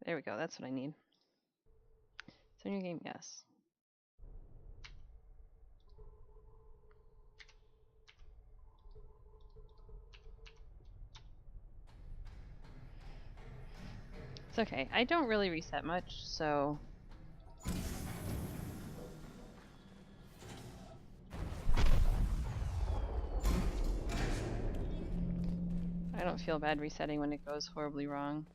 There we go. That's what I need. So new game, yes. It's okay. I don't really reset much, so... I don't feel bad resetting when it goes horribly wrong.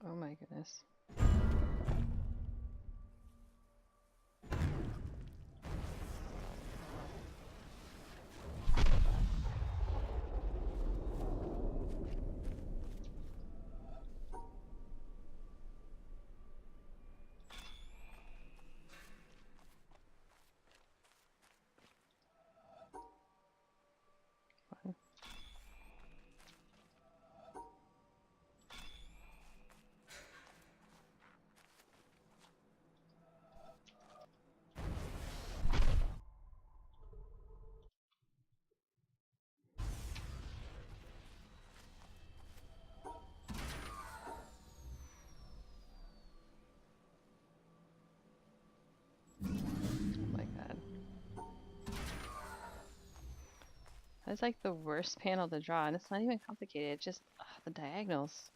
Oh my goodness. That's like the worst panel to draw, and it's not even complicated. It's just the diagonals.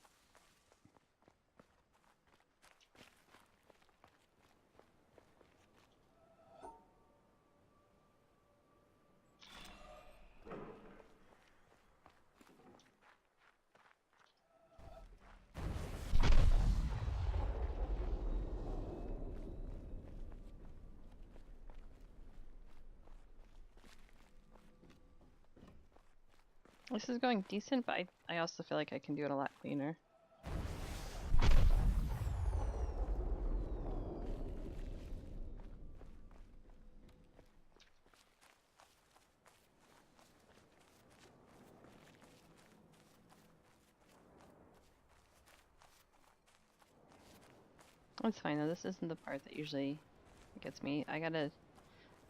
This is going decent, but I also feel like I can do it a lot cleaner. That's fine though. This isn't the part that usually gets me. I gotta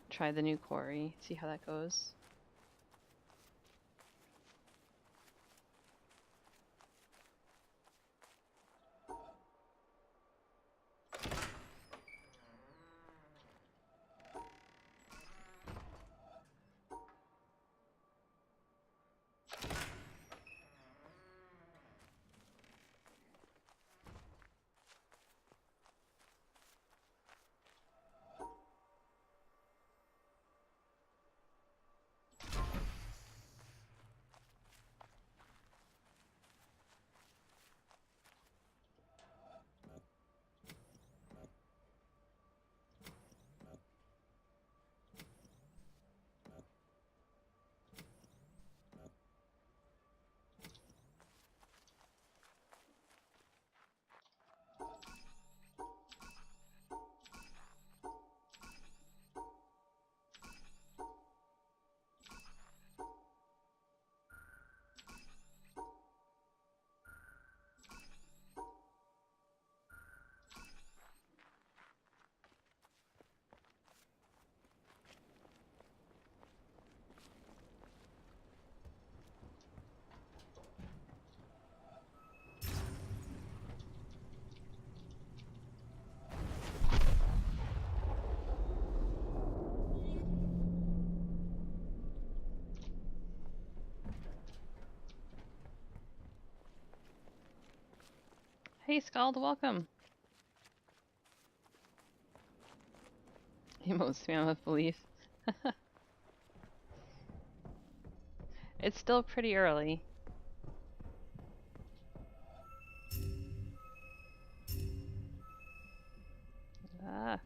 try the new quarry, see how that goes. Hey Scald, welcome! Emotes spam with belief. It's still pretty early. Ah.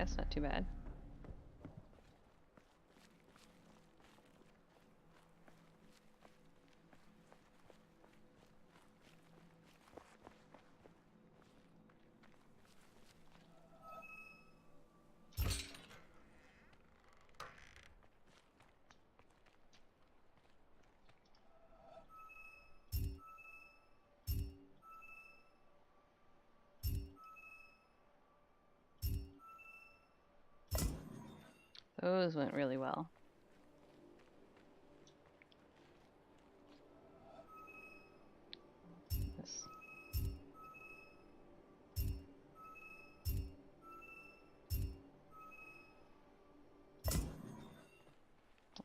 that's not too bad. Those went really well. This.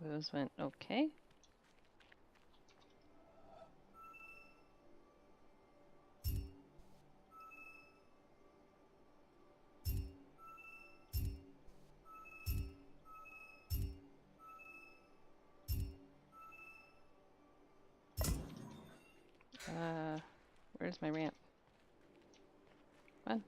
Those went okay. Where's my ramp? Come on.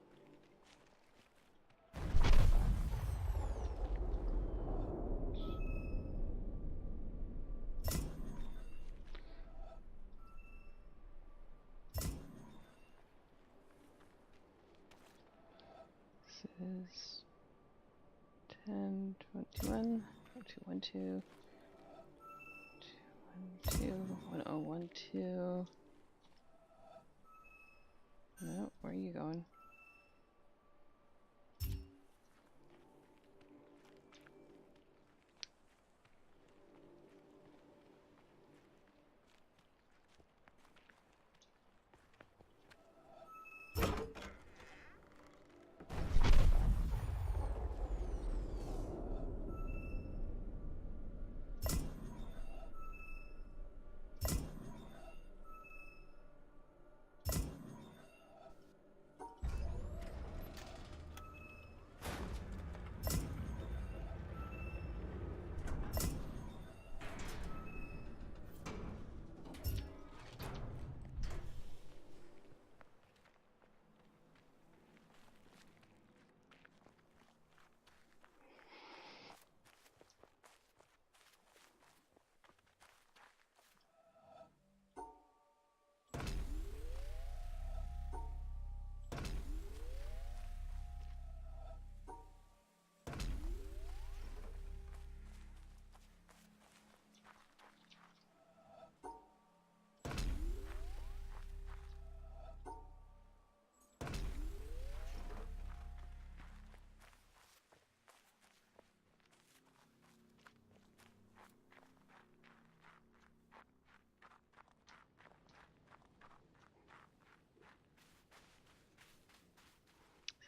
This is 10, 21, 212, 212, 1012. No, where are you going?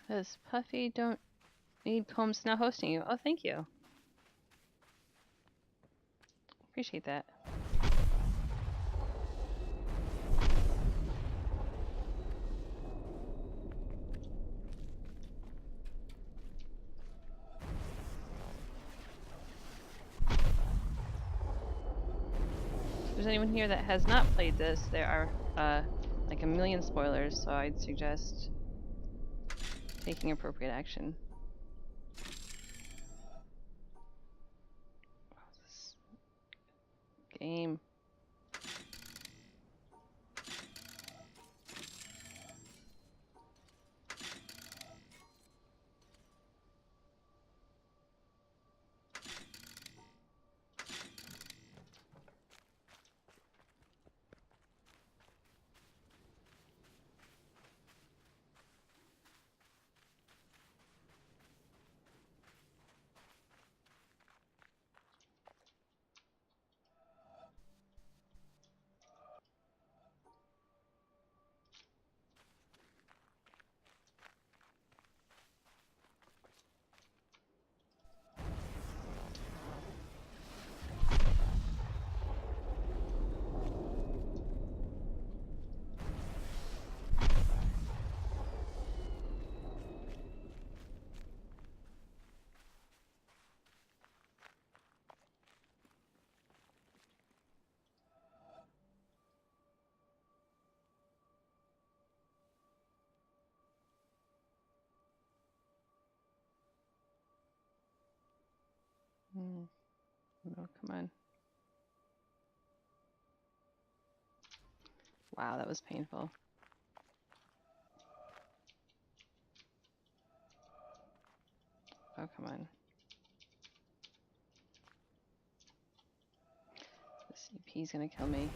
Says Puffy, don't need poems now hosting you. Oh, thank you. Appreciate that. If there's anyone here that has not played this, there are like a million spoilers, so I'd suggest taking appropriate action. This game. Oh, come on. Wow, that was painful. Oh, come on. This CP's gonna kill me.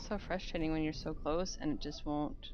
So frustrating when you're so close and it just won't.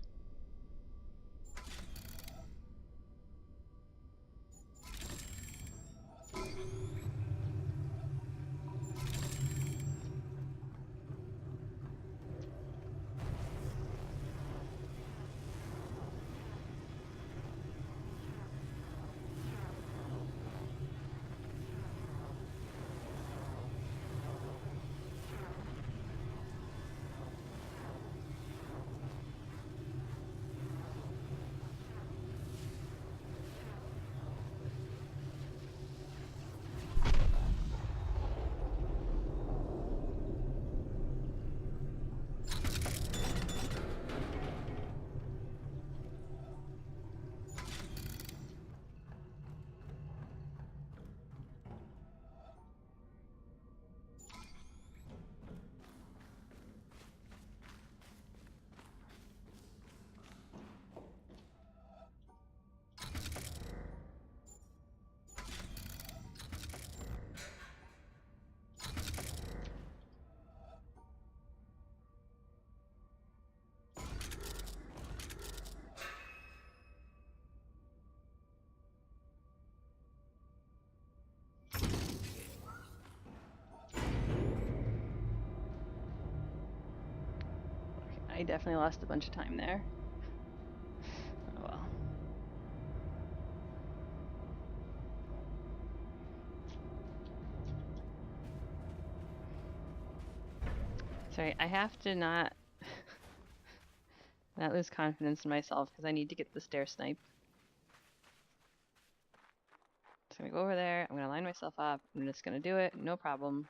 I definitely lost a bunch of time there. Oh well. Sorry, I have to not lose confidence in myself because I need to get the stair snipe. Just gonna go over there, I'm gonna line myself up, I'm just gonna do it, no problem.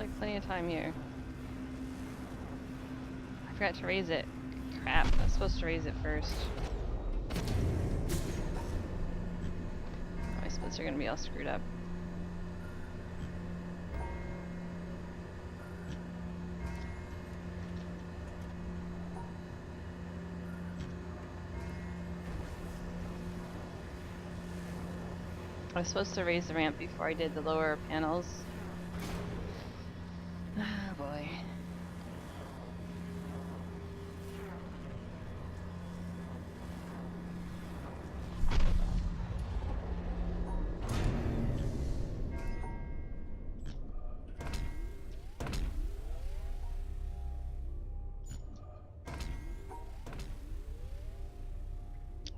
like plenty of time here. I forgot to raise it. Crap, I was supposed to raise it first. My splits are gonna be all screwed up. I was supposed to raise the ramp before I did the lower panels. Oh boy.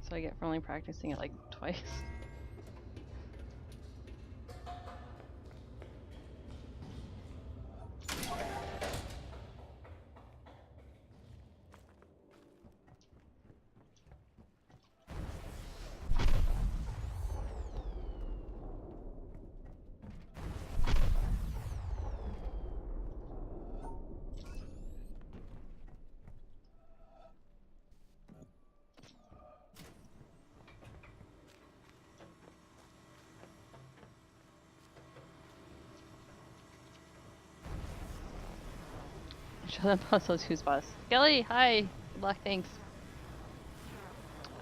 So I get for only practicing it like twice. Show them puzzles who's boss. Kelly, hi! Good luck, thanks.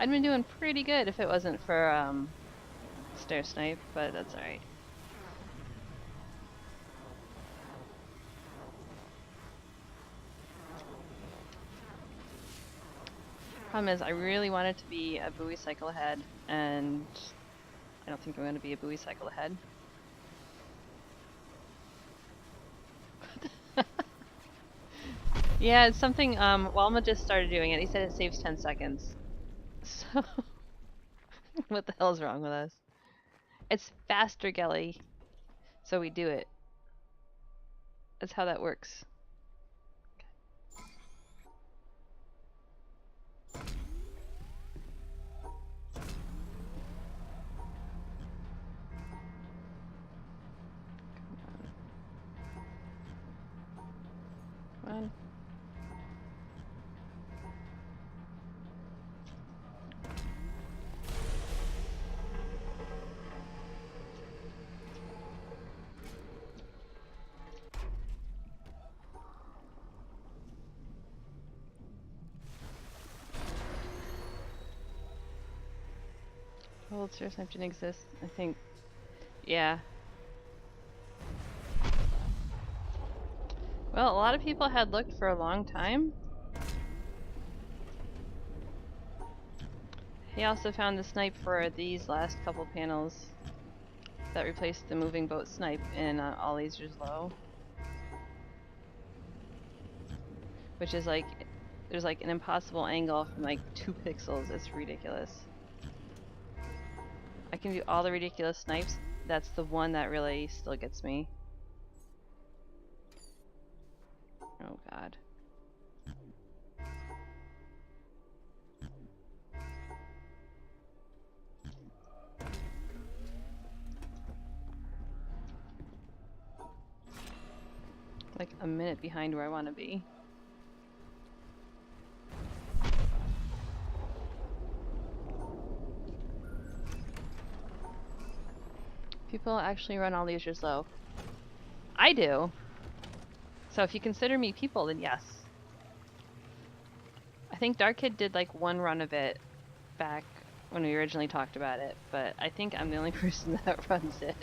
I'd been doing pretty good if it wasn't for stair snipe, but that's alright. Problem is, I really wanted to be a buoy cycle ahead, and I don't think I'm going to be a buoy cycle ahead. Yeah, it's something, Walma just started doing it. He said it saves 10 seconds. So, what the hell's wrong with us? It's faster, Gelly. So we do it. That's how that works. Come on. Well, stair snipe didn't exist, I think. Yeah. Well, a lot of people had looked for a long time. He also found the snipe for these last couple panels that replaced the moving boat snipe in All Lasers Low. Which is like, there's like an impossible angle from like 2 pixels. It's ridiculous. I can do all the ridiculous snipes. That's the one that really still gets me. Oh god. Like a minute behind where I want to be. People actually run All Lasers Low. I do. So if you consider me people, then yes. I think Dark Kid did like 1 run of it back when we originally talked about it, but I think I'm the only person that runs it.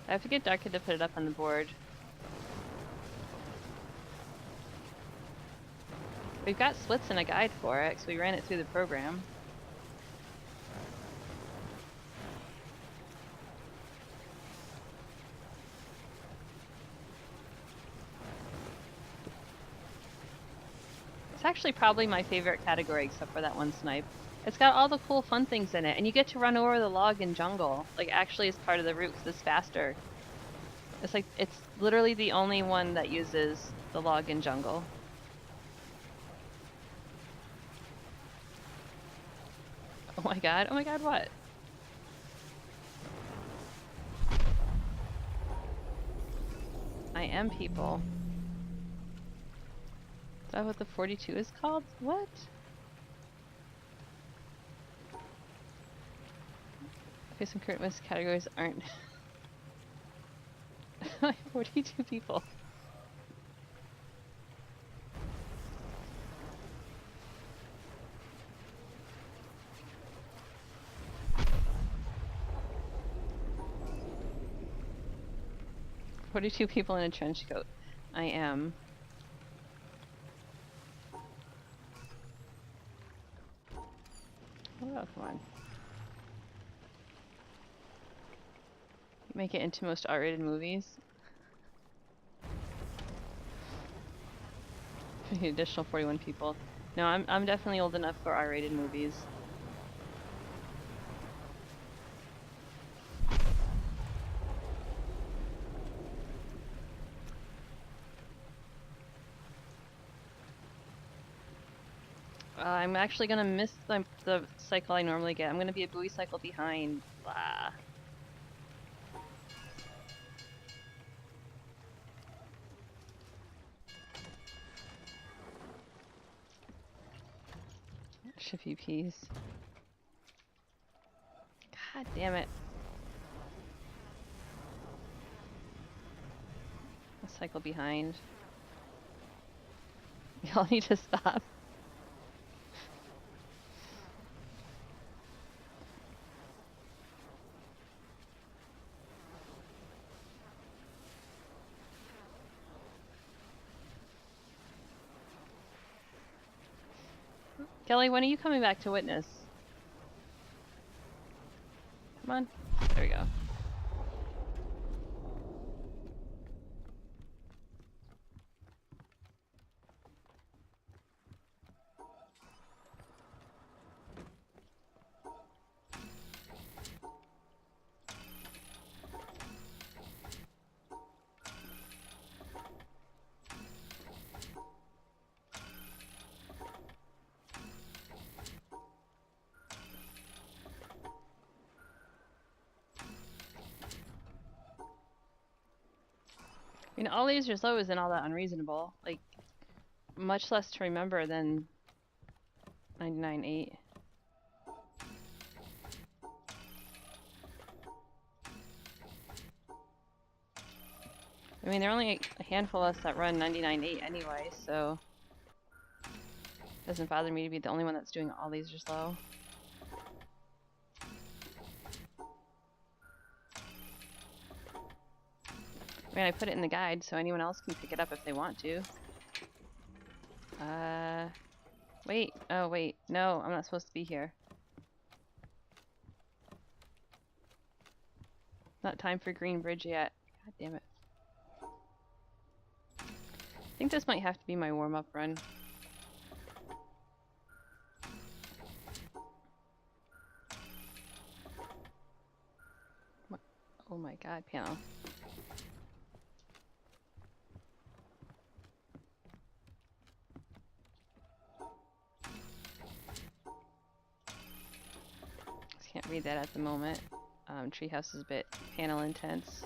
I have to get Dark Kid to put it up on the board. We've got splits and a guide for it, because we ran it through the program. It's actually probably my favorite category, except for that one snipe. It's got all the cool fun things in it, and you get to run over the log in jungle. Like, actually as part of the route, because it's faster. It's like, it's literally the only one that uses the log in jungle. Oh my god, what? I am people. Is that what the 42 is called? What? Okay, some current list categories aren't 42 people. "42 people in a trench coat." I am. Oh, come on. Make it into most R-rated movies. The additional 41 people. No, I'm definitely old enough for R-rated movies. I'm actually gonna miss the cycle I normally get. I'm gonna be a buoy cycle behind. Blah. Shippy peas. God damn it. A cycle behind. Y'all need to stop. Kelly, when are you coming back to witness? Come on. There we go. I mean, all lasers low isn't all that unreasonable. Like, much less to remember than 99.8. I mean, there are only a handful of us that run 99.8 anyway, so it doesn't bother me to be the only one that's doing all lasers low. I mean, I put it in the guide so anyone else can pick it up if they want to. Wait. Oh, wait. No, I'm not supposed to be here. Not time for Green Bridge yet. God damn it. I think this might have to be my warm-up run. What? Oh my god, panel. Just can't read that at the moment. Treehouse is a bit panel intense.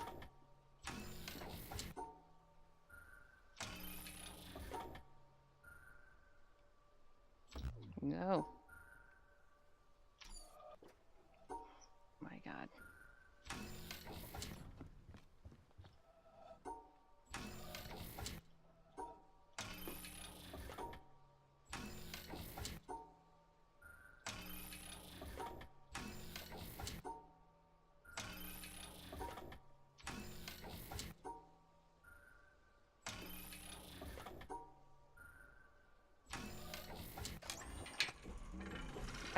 No. My god.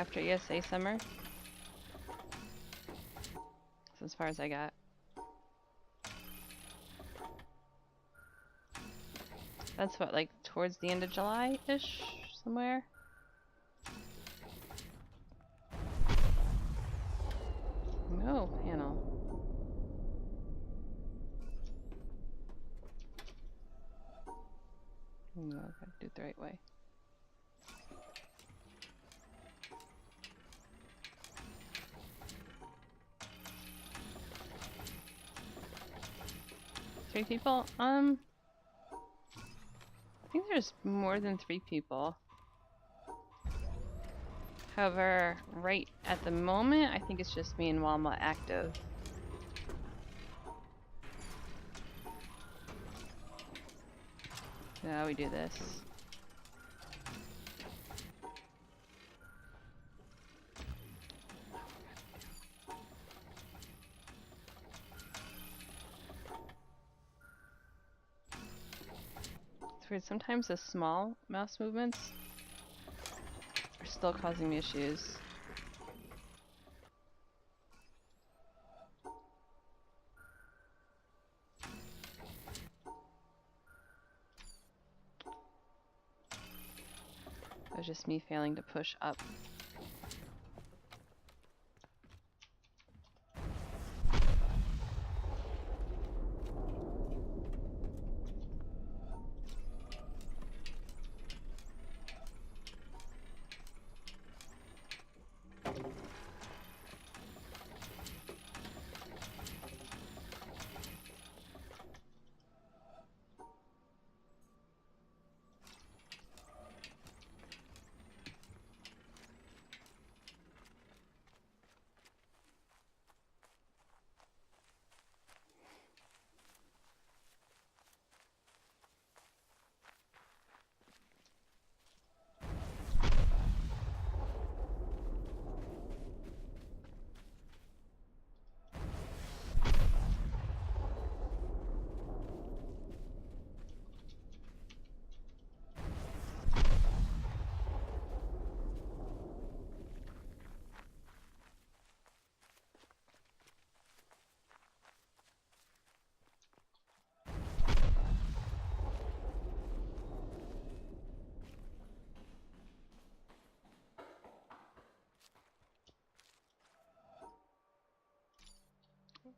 After ESA summer. That's as far as I got. That's what, like towards the end of July-ish? Somewhere? No, panel. No, I gotta do it the right way. 3 people? I think there's more than 3 people. However, right at the moment, I think it's just me and Walma active. So how we do this. It's weird, sometimes the small mouse movements are still causing me issues. It was just me failing to push up.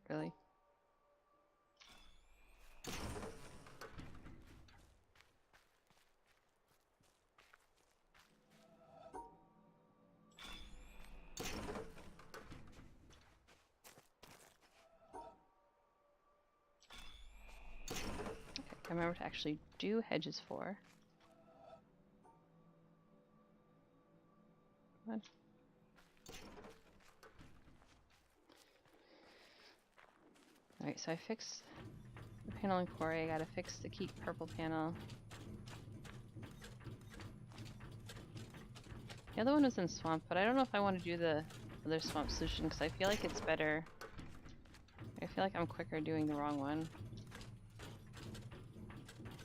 Really? Okay, I remember to actually do hedges for. Come on. Alright, so I fixed the panel in Quarry. I gotta fix the Keep purple panel. The other one was in Swamp, but I don't know if I want to do the other Swamp solution because I feel like it's better. I feel like I'm quicker doing the wrong one.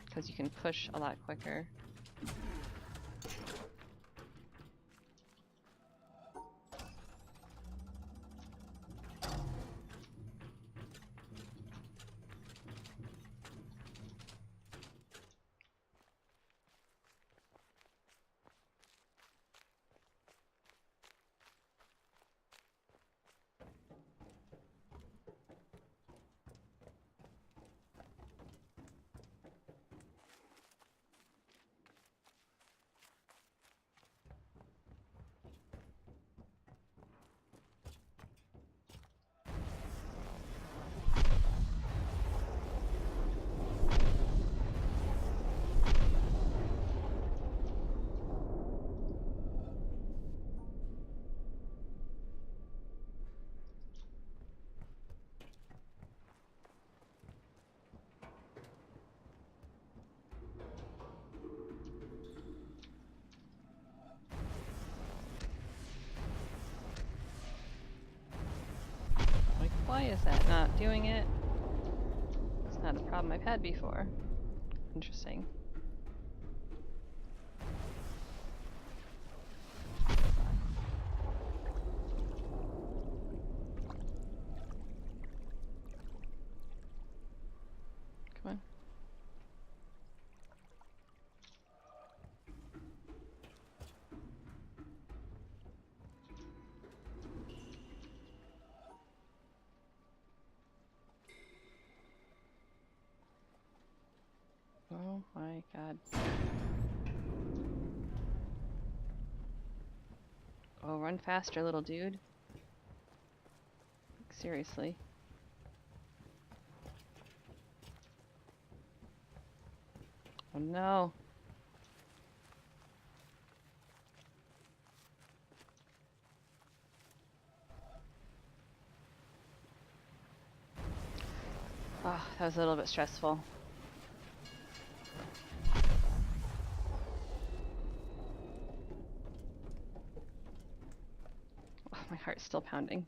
Because you can push a lot quicker. Like, why is that not doing it? It's not a problem I've had before. Interesting. Come on. Oh my god. Oh, run faster, little dude. Like, seriously. Oh no. Oh, that was a little bit stressful. Oh, my heart's still pounding.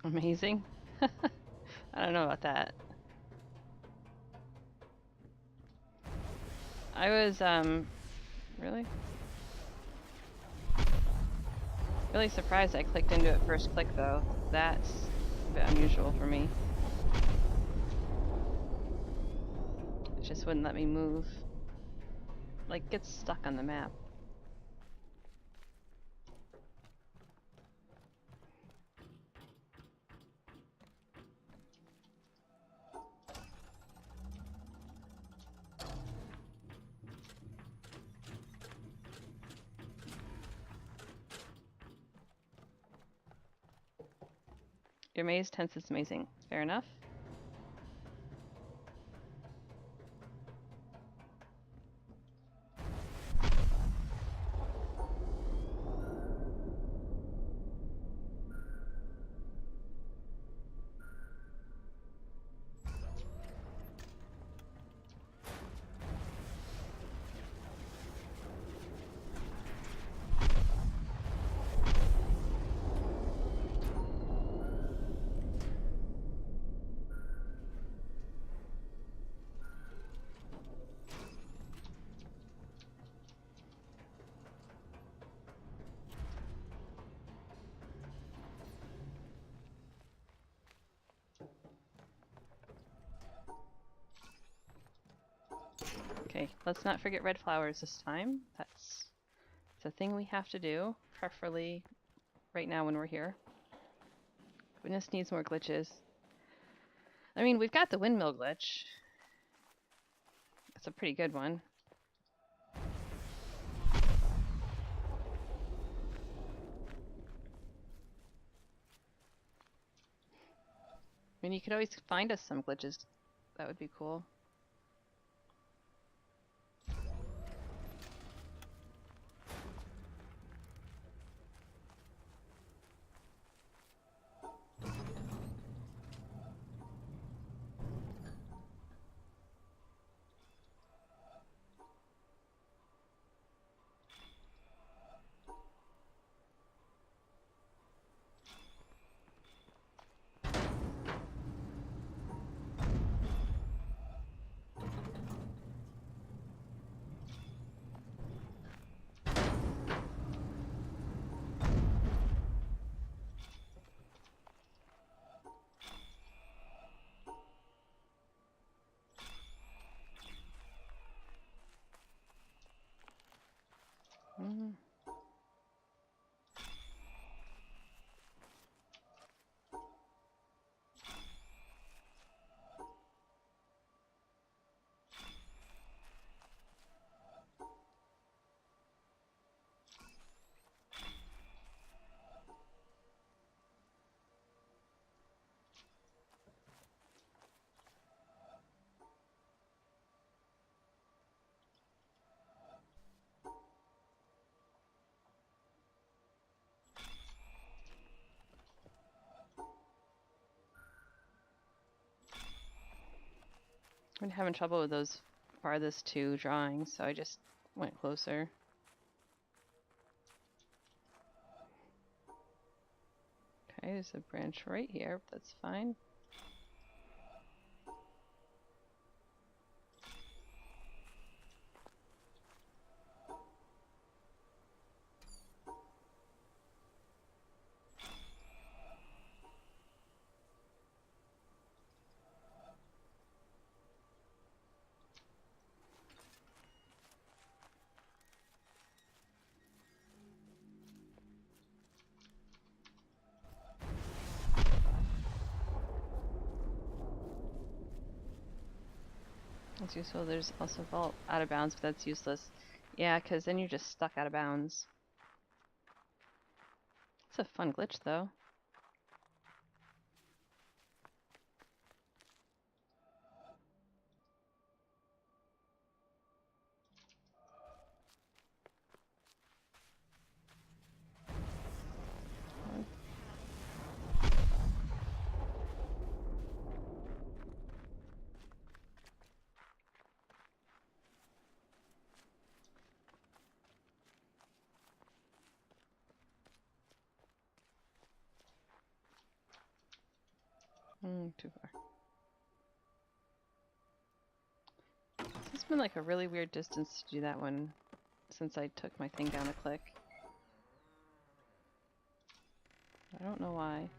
Amazing. I don't know about that. I was, really? Really surprised I clicked into it first click, though. That's a bit unusual for me. It just wouldn't let me move. Like, gets stuck on the map. Your maze tense is amazing. Fair enough. Okay, let's not forget red flowers this time. That's a thing we have to do, preferably right now when we're here. Goodness needs more glitches. I mean, we've got the windmill glitch. That's a pretty good one. I mean, you could always find us some glitches. That would be cool. Mm. I'm having trouble with those farthest two drawings, so I just went closer. Okay, there's a branch right here, but that's fine. That's useful. There's also vault out of bounds, but that's useless. Yeah, because then you're just stuck out of bounds. It's a fun glitch, though. Too far. It's been like a really weird distance to do that one since I took my thing down a click. I don't know why.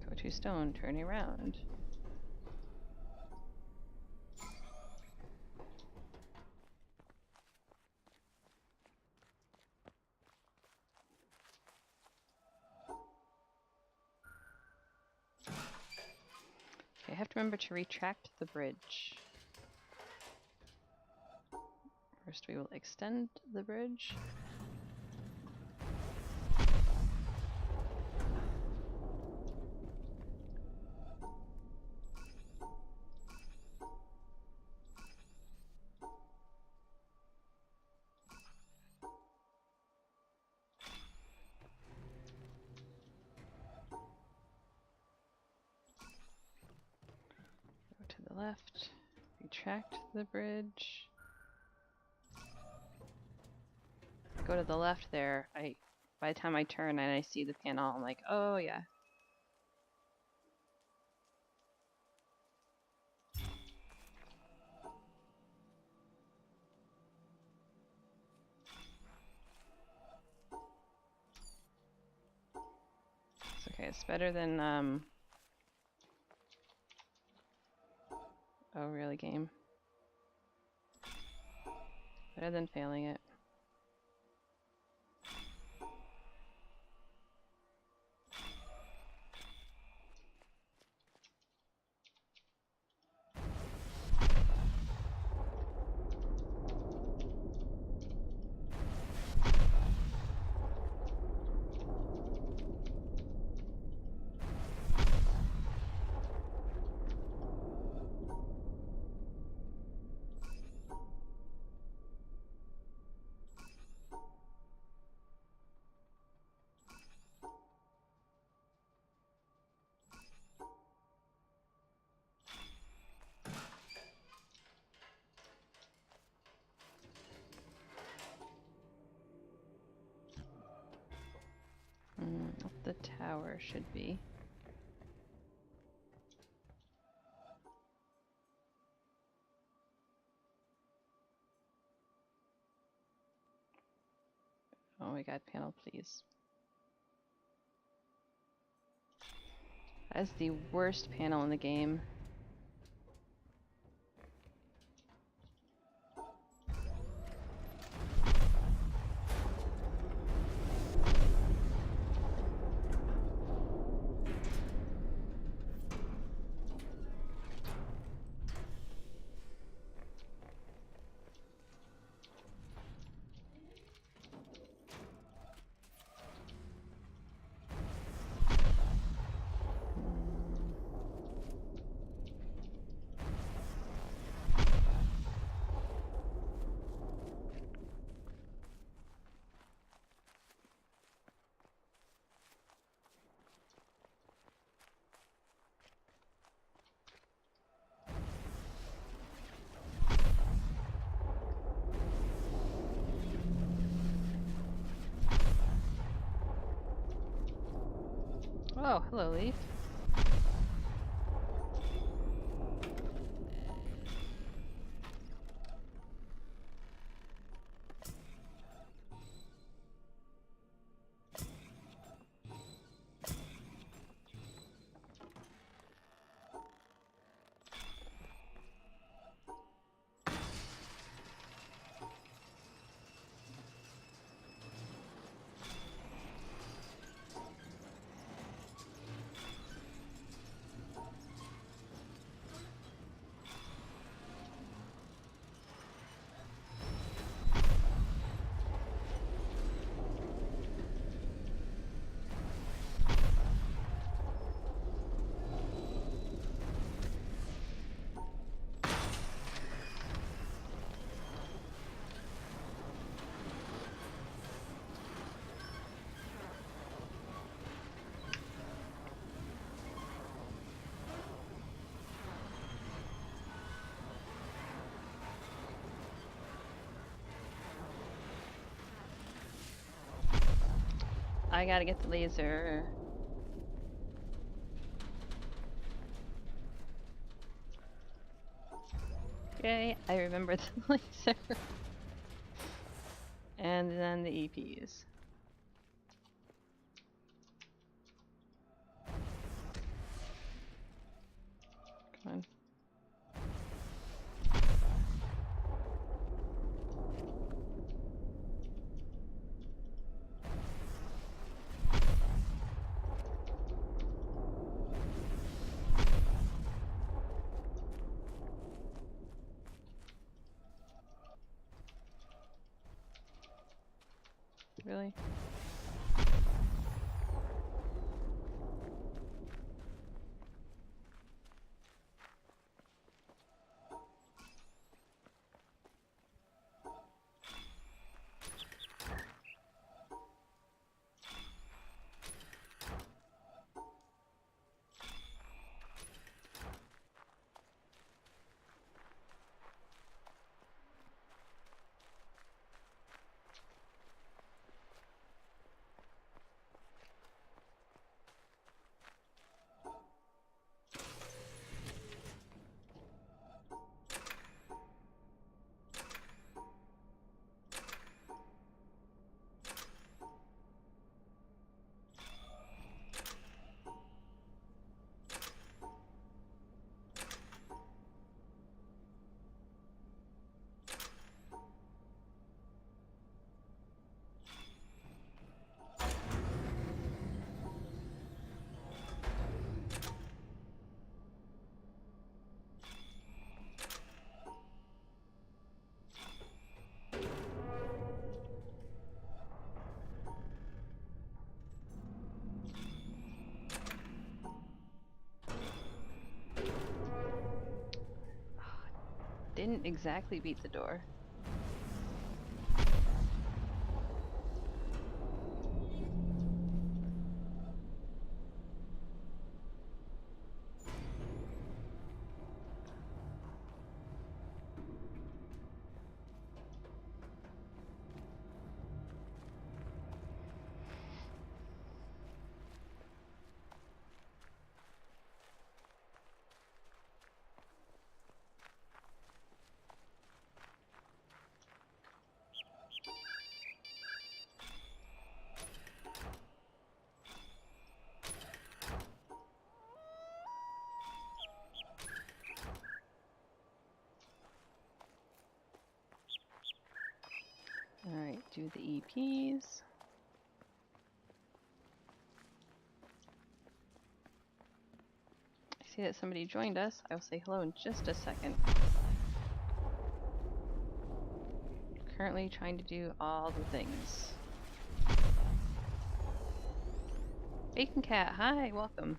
Go to stone, turn around. Okay, I have to remember to retract the bridge. First we will extend the bridge. Go to the left, retract the bridge. Go to the left there. By the time I turn and I see the panel, I'm like, oh yeah. It's okay, it's better than oh really, game? Better than failing it. Up the tower should be. Oh my god, panel, please. That is the worst panel in the game. Oh, hello, Leaf. I gotta get the laser. Okay, I remember the laser. And then the EPs. Come on. Really? Didn't exactly beat the door. Alright, do the EPs. I see that somebody joined us. I will say hello in just a second. Currently trying to do all the things. Bacon Cat, hi, welcome.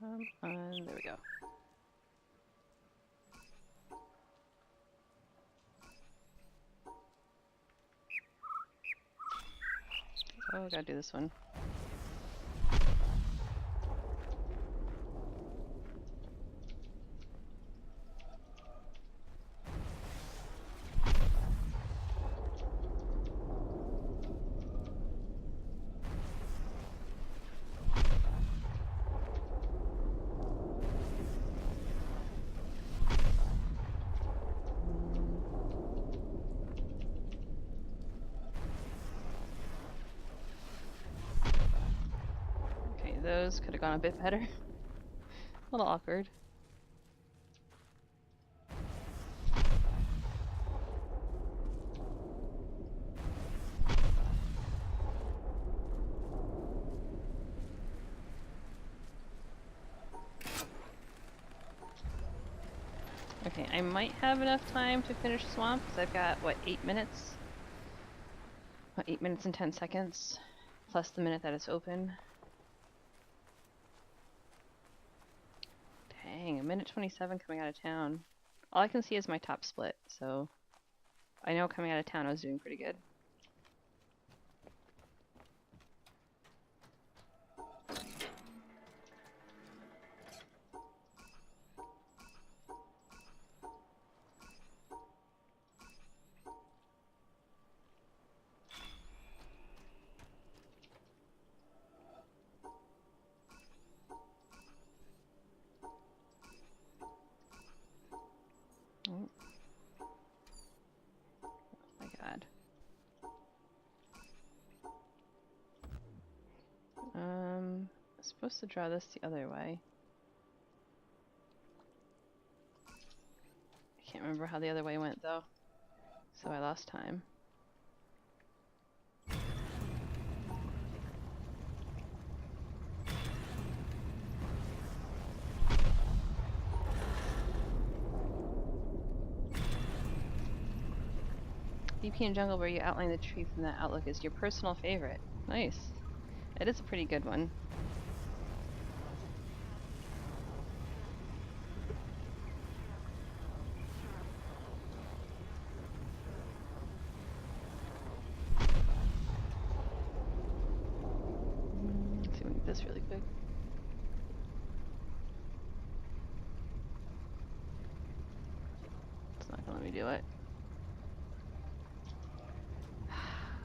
Come on, there we go. Oh, gotta do this one. Okay, those could have gone a bit better. A little awkward. Okay, I might have enough time to finish Swamp, because I've got, what, 8 minutes? What, 8 minutes and 10 seconds? Plus the minute that it's open. Dang, a minute 27 coming out of town. All I can see is my top split, so I know coming out of town I was doing pretty good. Oh my god. I'm supposed to draw this the other way. I can't remember how the other way went though, so I lost time. VP in Jungle, where you outline the tree from that outlook, is your personal favorite. Nice. It is a pretty good one. Let's see, we get this really quick. It's not gonna let me do it.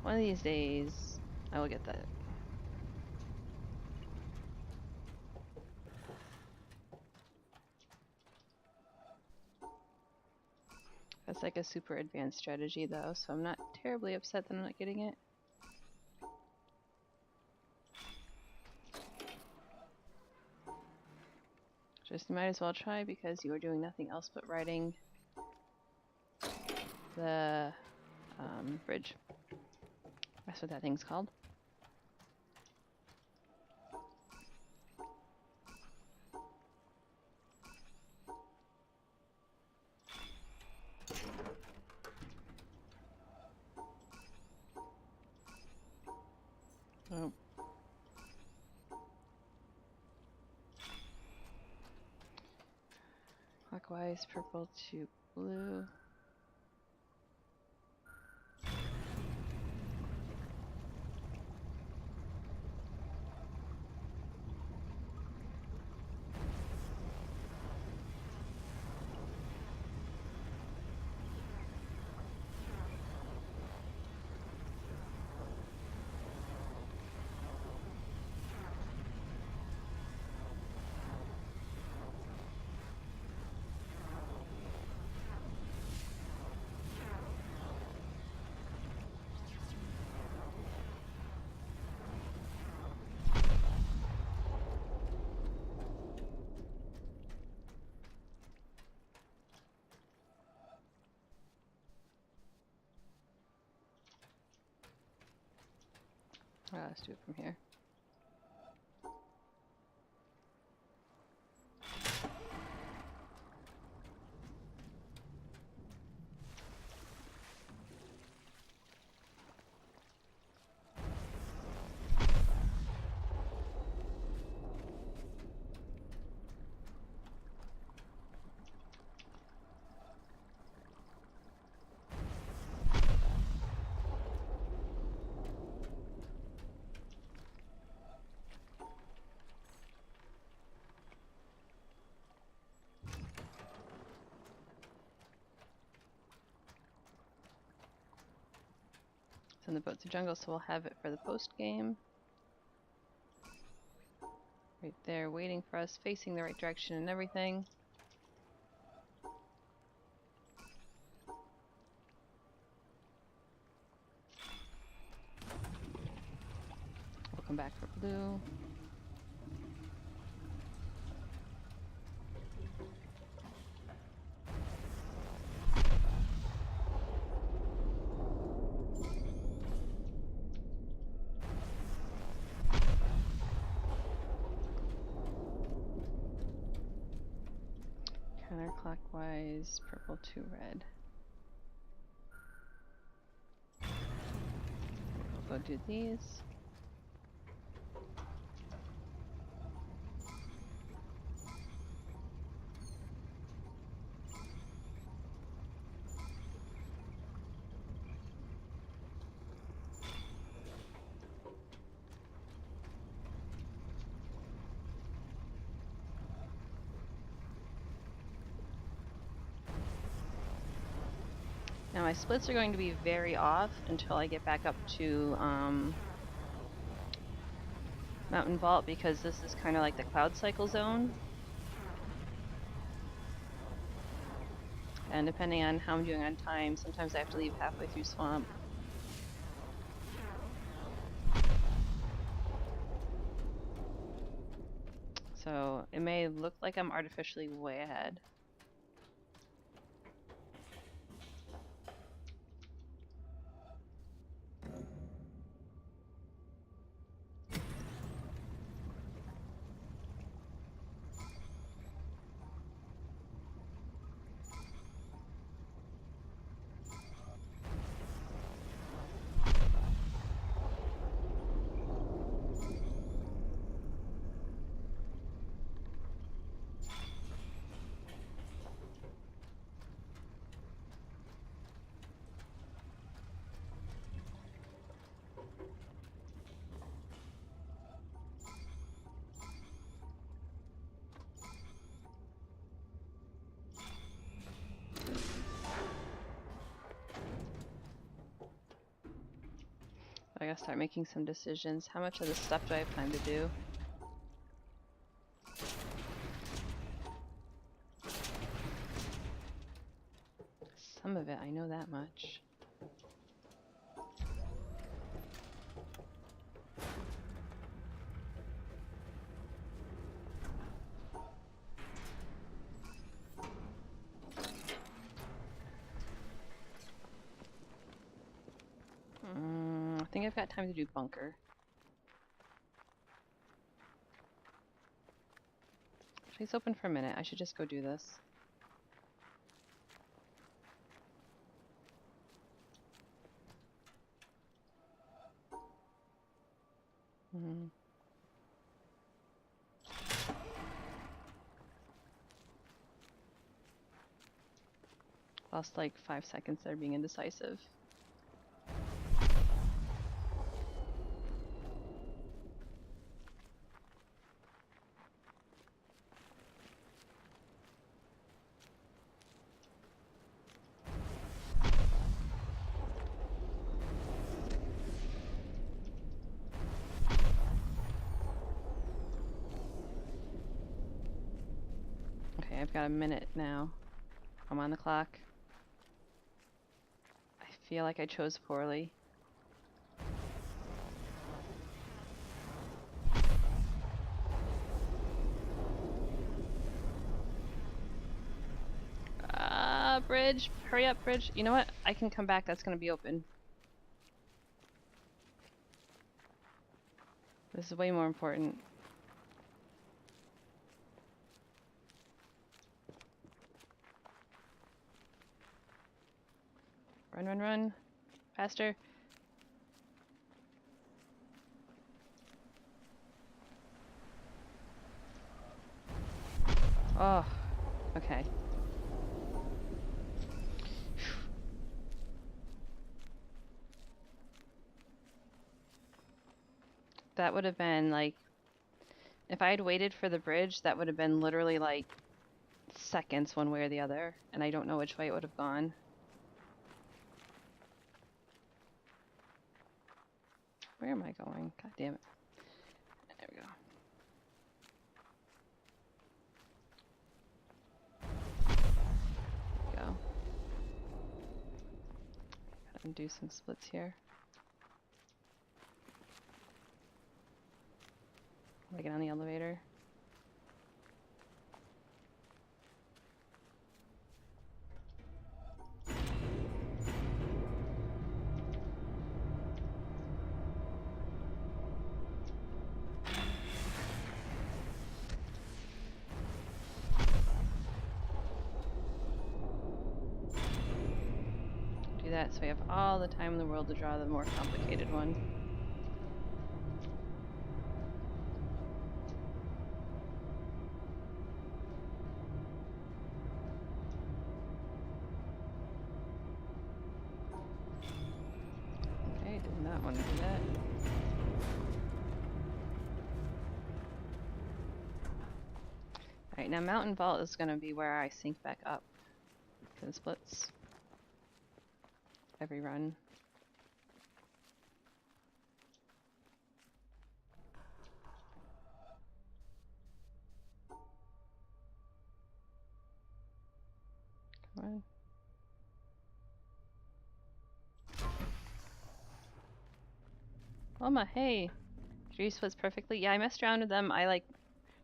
One of these days, I will get that. That's like a super advanced strategy though, so I'm not terribly upset that I'm not getting it. Just might as well try because you are doing nothing else but riding the bridge. That's what that thing's called. Oh. Clockwise, purple to blue. Let's do it from here. Send the boat to jungle, so we'll have it for the post game. Right there, waiting for us, facing the right direction and everything. We'll come back for blue. Counterclockwise, purple to red. We'll go do these. Now my splits are going to be very off until I get back up to Mountain Vault, because this is kind of like the cloud cycle zone. And depending on how I'm doing on time, sometimes I have to leave halfway through Swamp. So it may look like I'm artificially way ahead. I gotta start making some decisions. How much of this stuff do I have time to do? Some of it, I know that much. I think I've got time to do bunker. Please open for a minute. I should just go do this. Lost like 5 seconds there being indecisive. Okay, I've got a minute now. I'm on the clock. I feel like I chose poorly. Bridge! Hurry up, bridge! You know what? I can come back. That's gonna be open. This is way more important. Run, run, run. Faster. Oh, okay. That would have been like, if I had waited for the bridge, that would have been literally like seconds one way or the other, and I don't know which way it would have gone. Where am I going? God damn it. There we go. There we go. Gotta undo some splits here. Like it on the elevator. Do that so we have all the time in the world to draw the more complicated one. Okay, did not want to do that. Alright, now Mountain Vault is going to be where I sync back up to the splits every run. Come on. Wilma, hey! Drew you splits perfectly? Yeah, I messed around with them.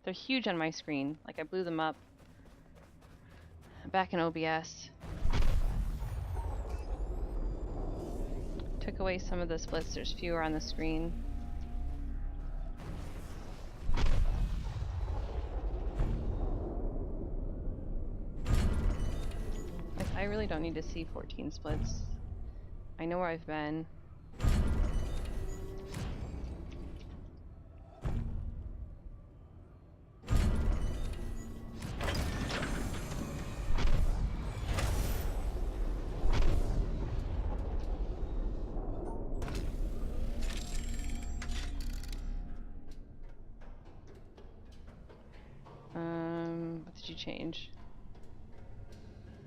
They're huge on my screen. Like, I blew them up back in OBS. Took away some of the splits. There's fewer on the screen. Like, I really don't need to see 14 splits. I know where I've been. What did you change?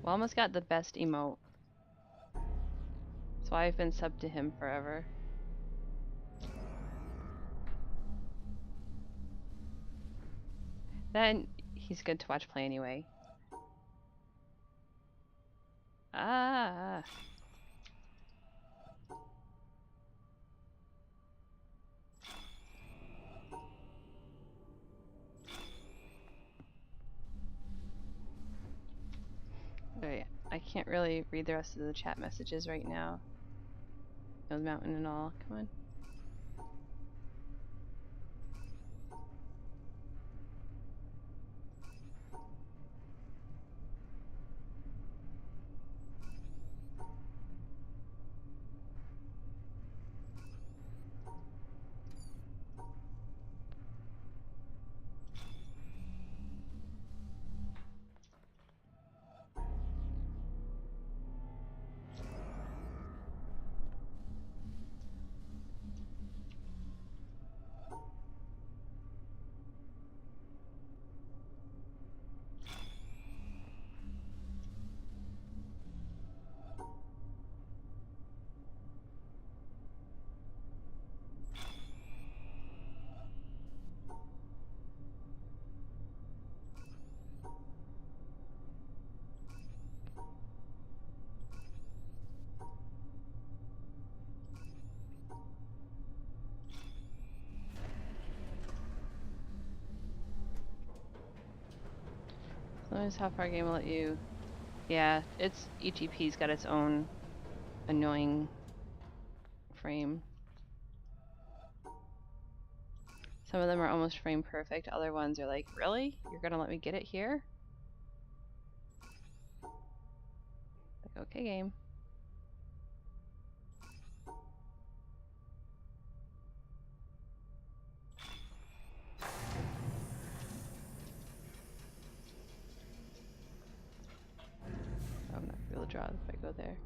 Well, almost got the best emote. So I've been subbed to him forever. Then he's good to watch play anyway. Ah. Alright, I can't really read the rest of the chat messages right now. No mountain and all. Come on. Notice how far a game will let you. Yeah, each EP's got its own annoying frame. Some of them are almost frame perfect, other ones are like, really? You're gonna let me get it here? Like, okay, game. I'm not gonna be able to draw if I go there.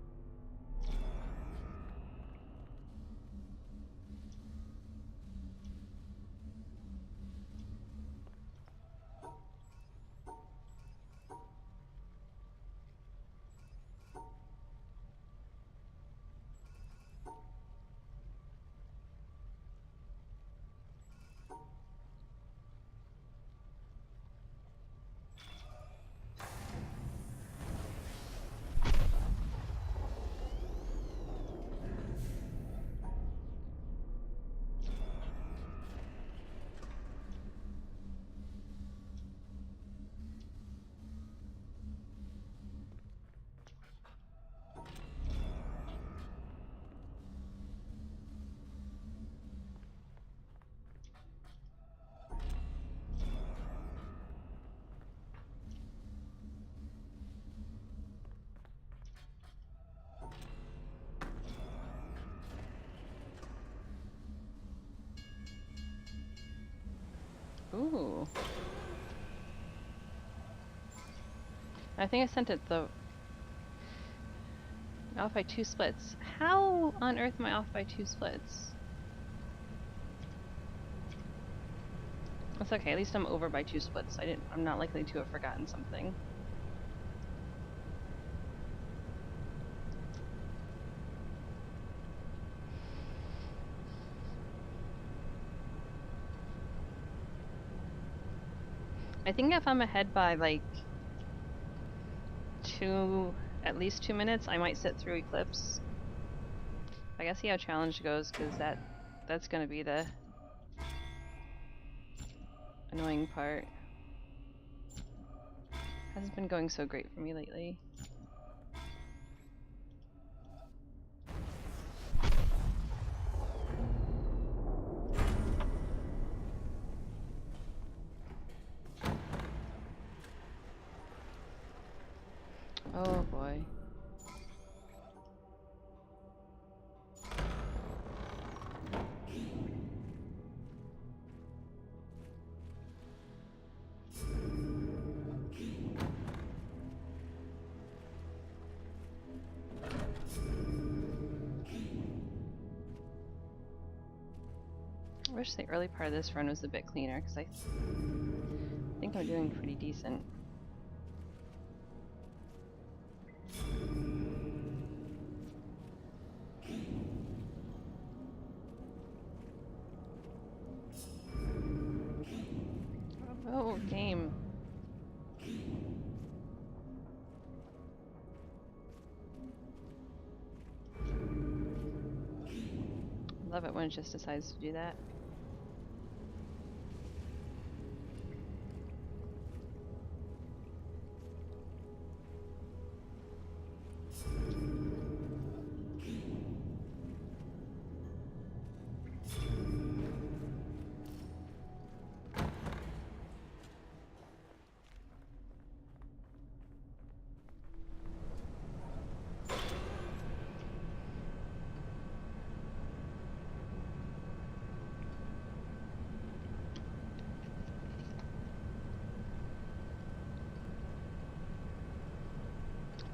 I think I sent it the off by 2 splits. How on earth am I off by 2 splits? That's okay, at least I'm over by 2 splits. I'm not likely to have forgotten something. I think if I'm ahead by like at least 2 minutes, I might sit through Eclipse. I gotta see how challenge goes, because that's gonna be the annoying part. Hasn't been going so great for me lately. Oh boy. I wish the early part of this run was a bit cleaner, because I think I'm doing pretty decent. Oh, game. Love it when it just decides to do that.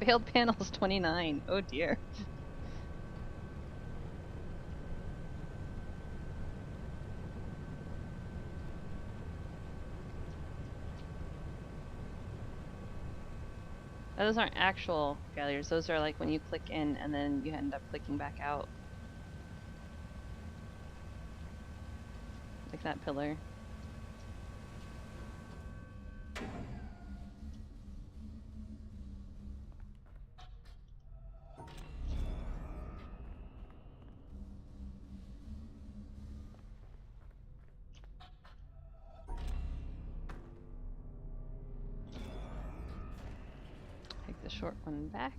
Failed panels 29. Oh dear. Those aren't actual failures. Those are like when you click in and then you end up clicking back out. Like that pillar. Take the short one back.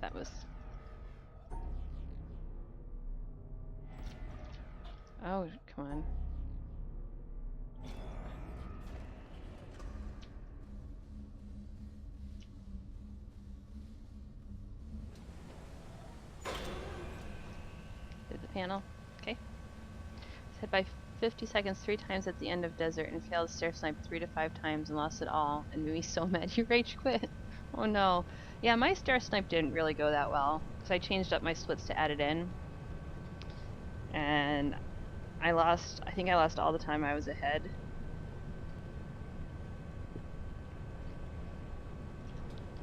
That was. Oh, come on. Did the panel. Okay. Hit by 50 seconds 3 times at the end of desert and failed stair snipe 3 to 5 times and lost it all and made me so mad you rage quit. Oh no. Yeah, my stair snipe didn't really go that well because I changed up my splits to add it in. And I think I lost all the time I was ahead.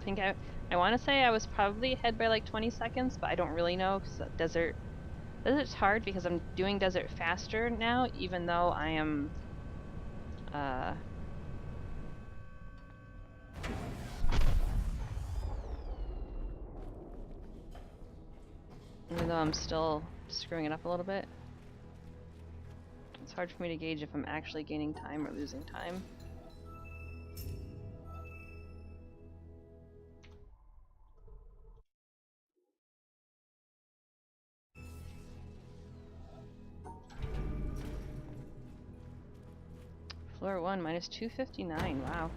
I want to say I was probably ahead by like 20 seconds, but I don't really know because Desert's hard because I'm doing desert faster now, even though I am even though I'm still screwing it up a little bit. It's hard for me to gauge if I'm actually gaining time or losing time. Floor 1 minus 259, wow.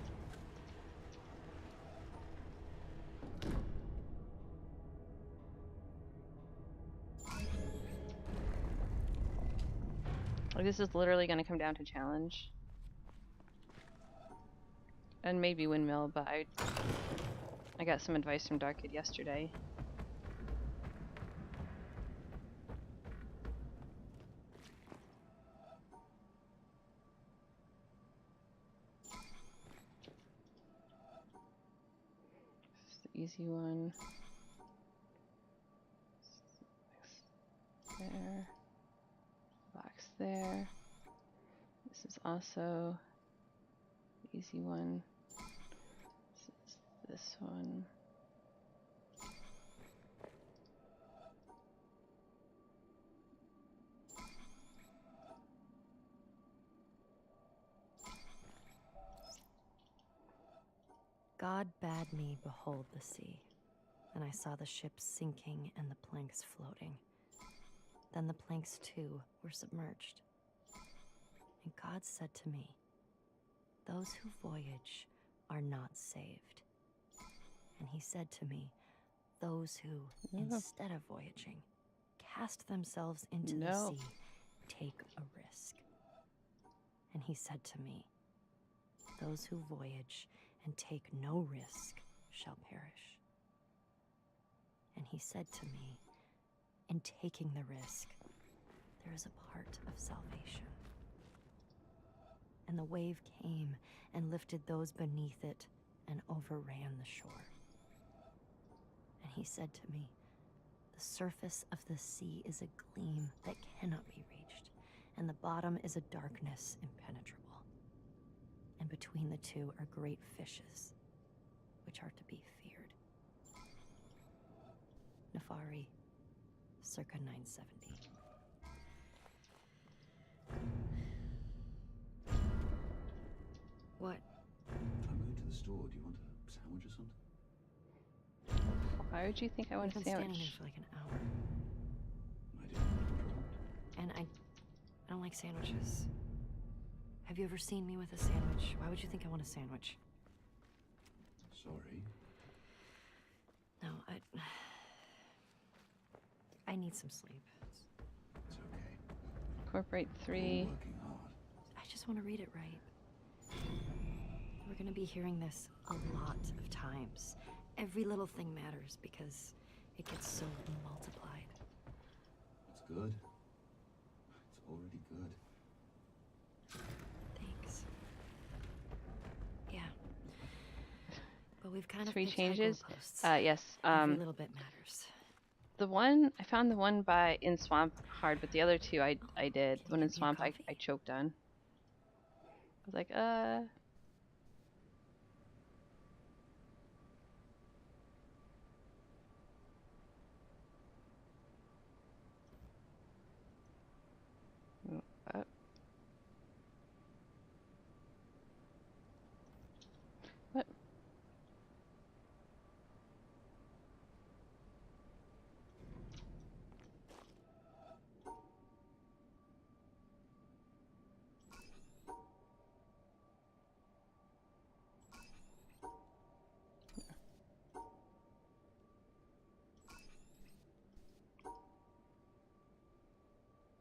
This is literally going to come down to challenge. And maybe windmill, but I got some advice from Dark Kid yesterday. This is the easy one. There. Box there. This is also the easy one. This is this one. God bade me behold the sea, and I saw the ships sinking and the planks floating. Then the planks too were submerged. And God said to me, those who voyage are not saved. And he said to me, those who, instead of voyaging, cast themselves into the sea, take a risk. And he said to me, those who voyage and take no risk shall perish. And he said to me, in taking the risk, there is a part of salvation. And the wave came and lifted those beneath it and overran the shore. And he said to me, the surface of the sea is a gleam that cannot be reached, and the bottom is a darkness impenetrable. And between the two are great fishes, which are to be feared. Nefari, circa 970. What? I'm going to the store. Do you want a sandwich or something? Why would you think I want a We've been standing sandwich? there for like an hour. I didn't control. And I don't like sandwiches. Have you ever seen me with a sandwich? Why would you think I want a sandwich? Sorry. No, I need some sleep. It's okay. Incorporate You're 3. working hard. I just want to read it right. We're gonna be hearing this a lot of times. Every little thing matters because it gets so multiplied. It's good. It's already good. Thanks. Yeah. But we've kind of 3 pitched high changes. goalposts. Yes. Every little bit matters. The one I found the one in Swamp hard, but the other 2 I did. The one in Can you Swamp get me a I coffee? choked on. I was like, What?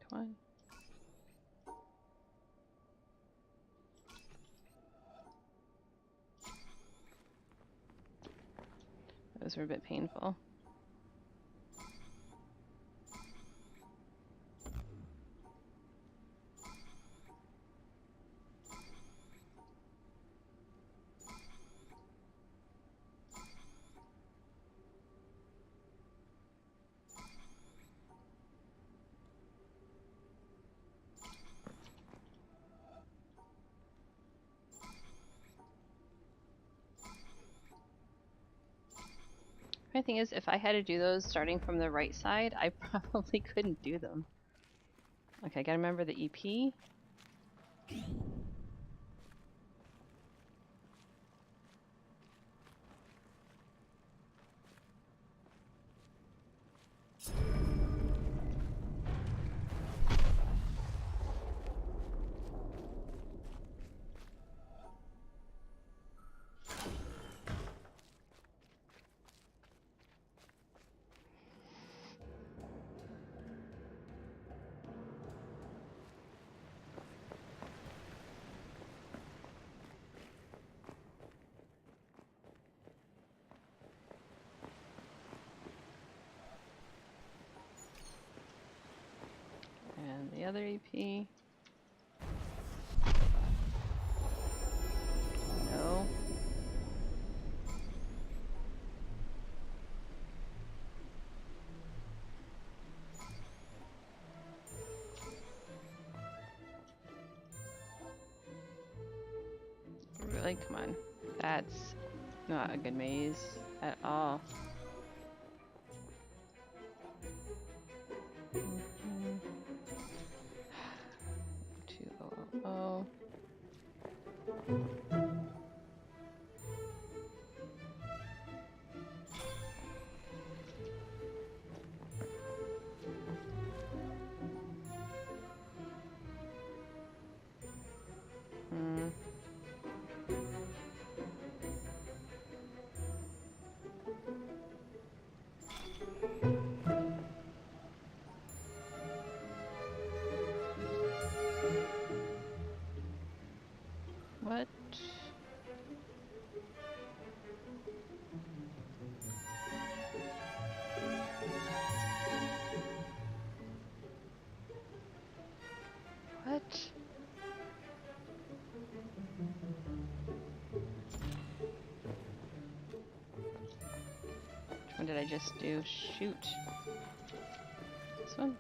Come on. Those were a bit painful. The thing is, if I had to do those starting from the right side, I probably couldn't do them. Okay, I gotta remember the EP. Another EP. No. Really? Come on. That's not a good maze at all. Mhm. 2000. Hmm. What? What? Which one did I just do? Shoot. This one?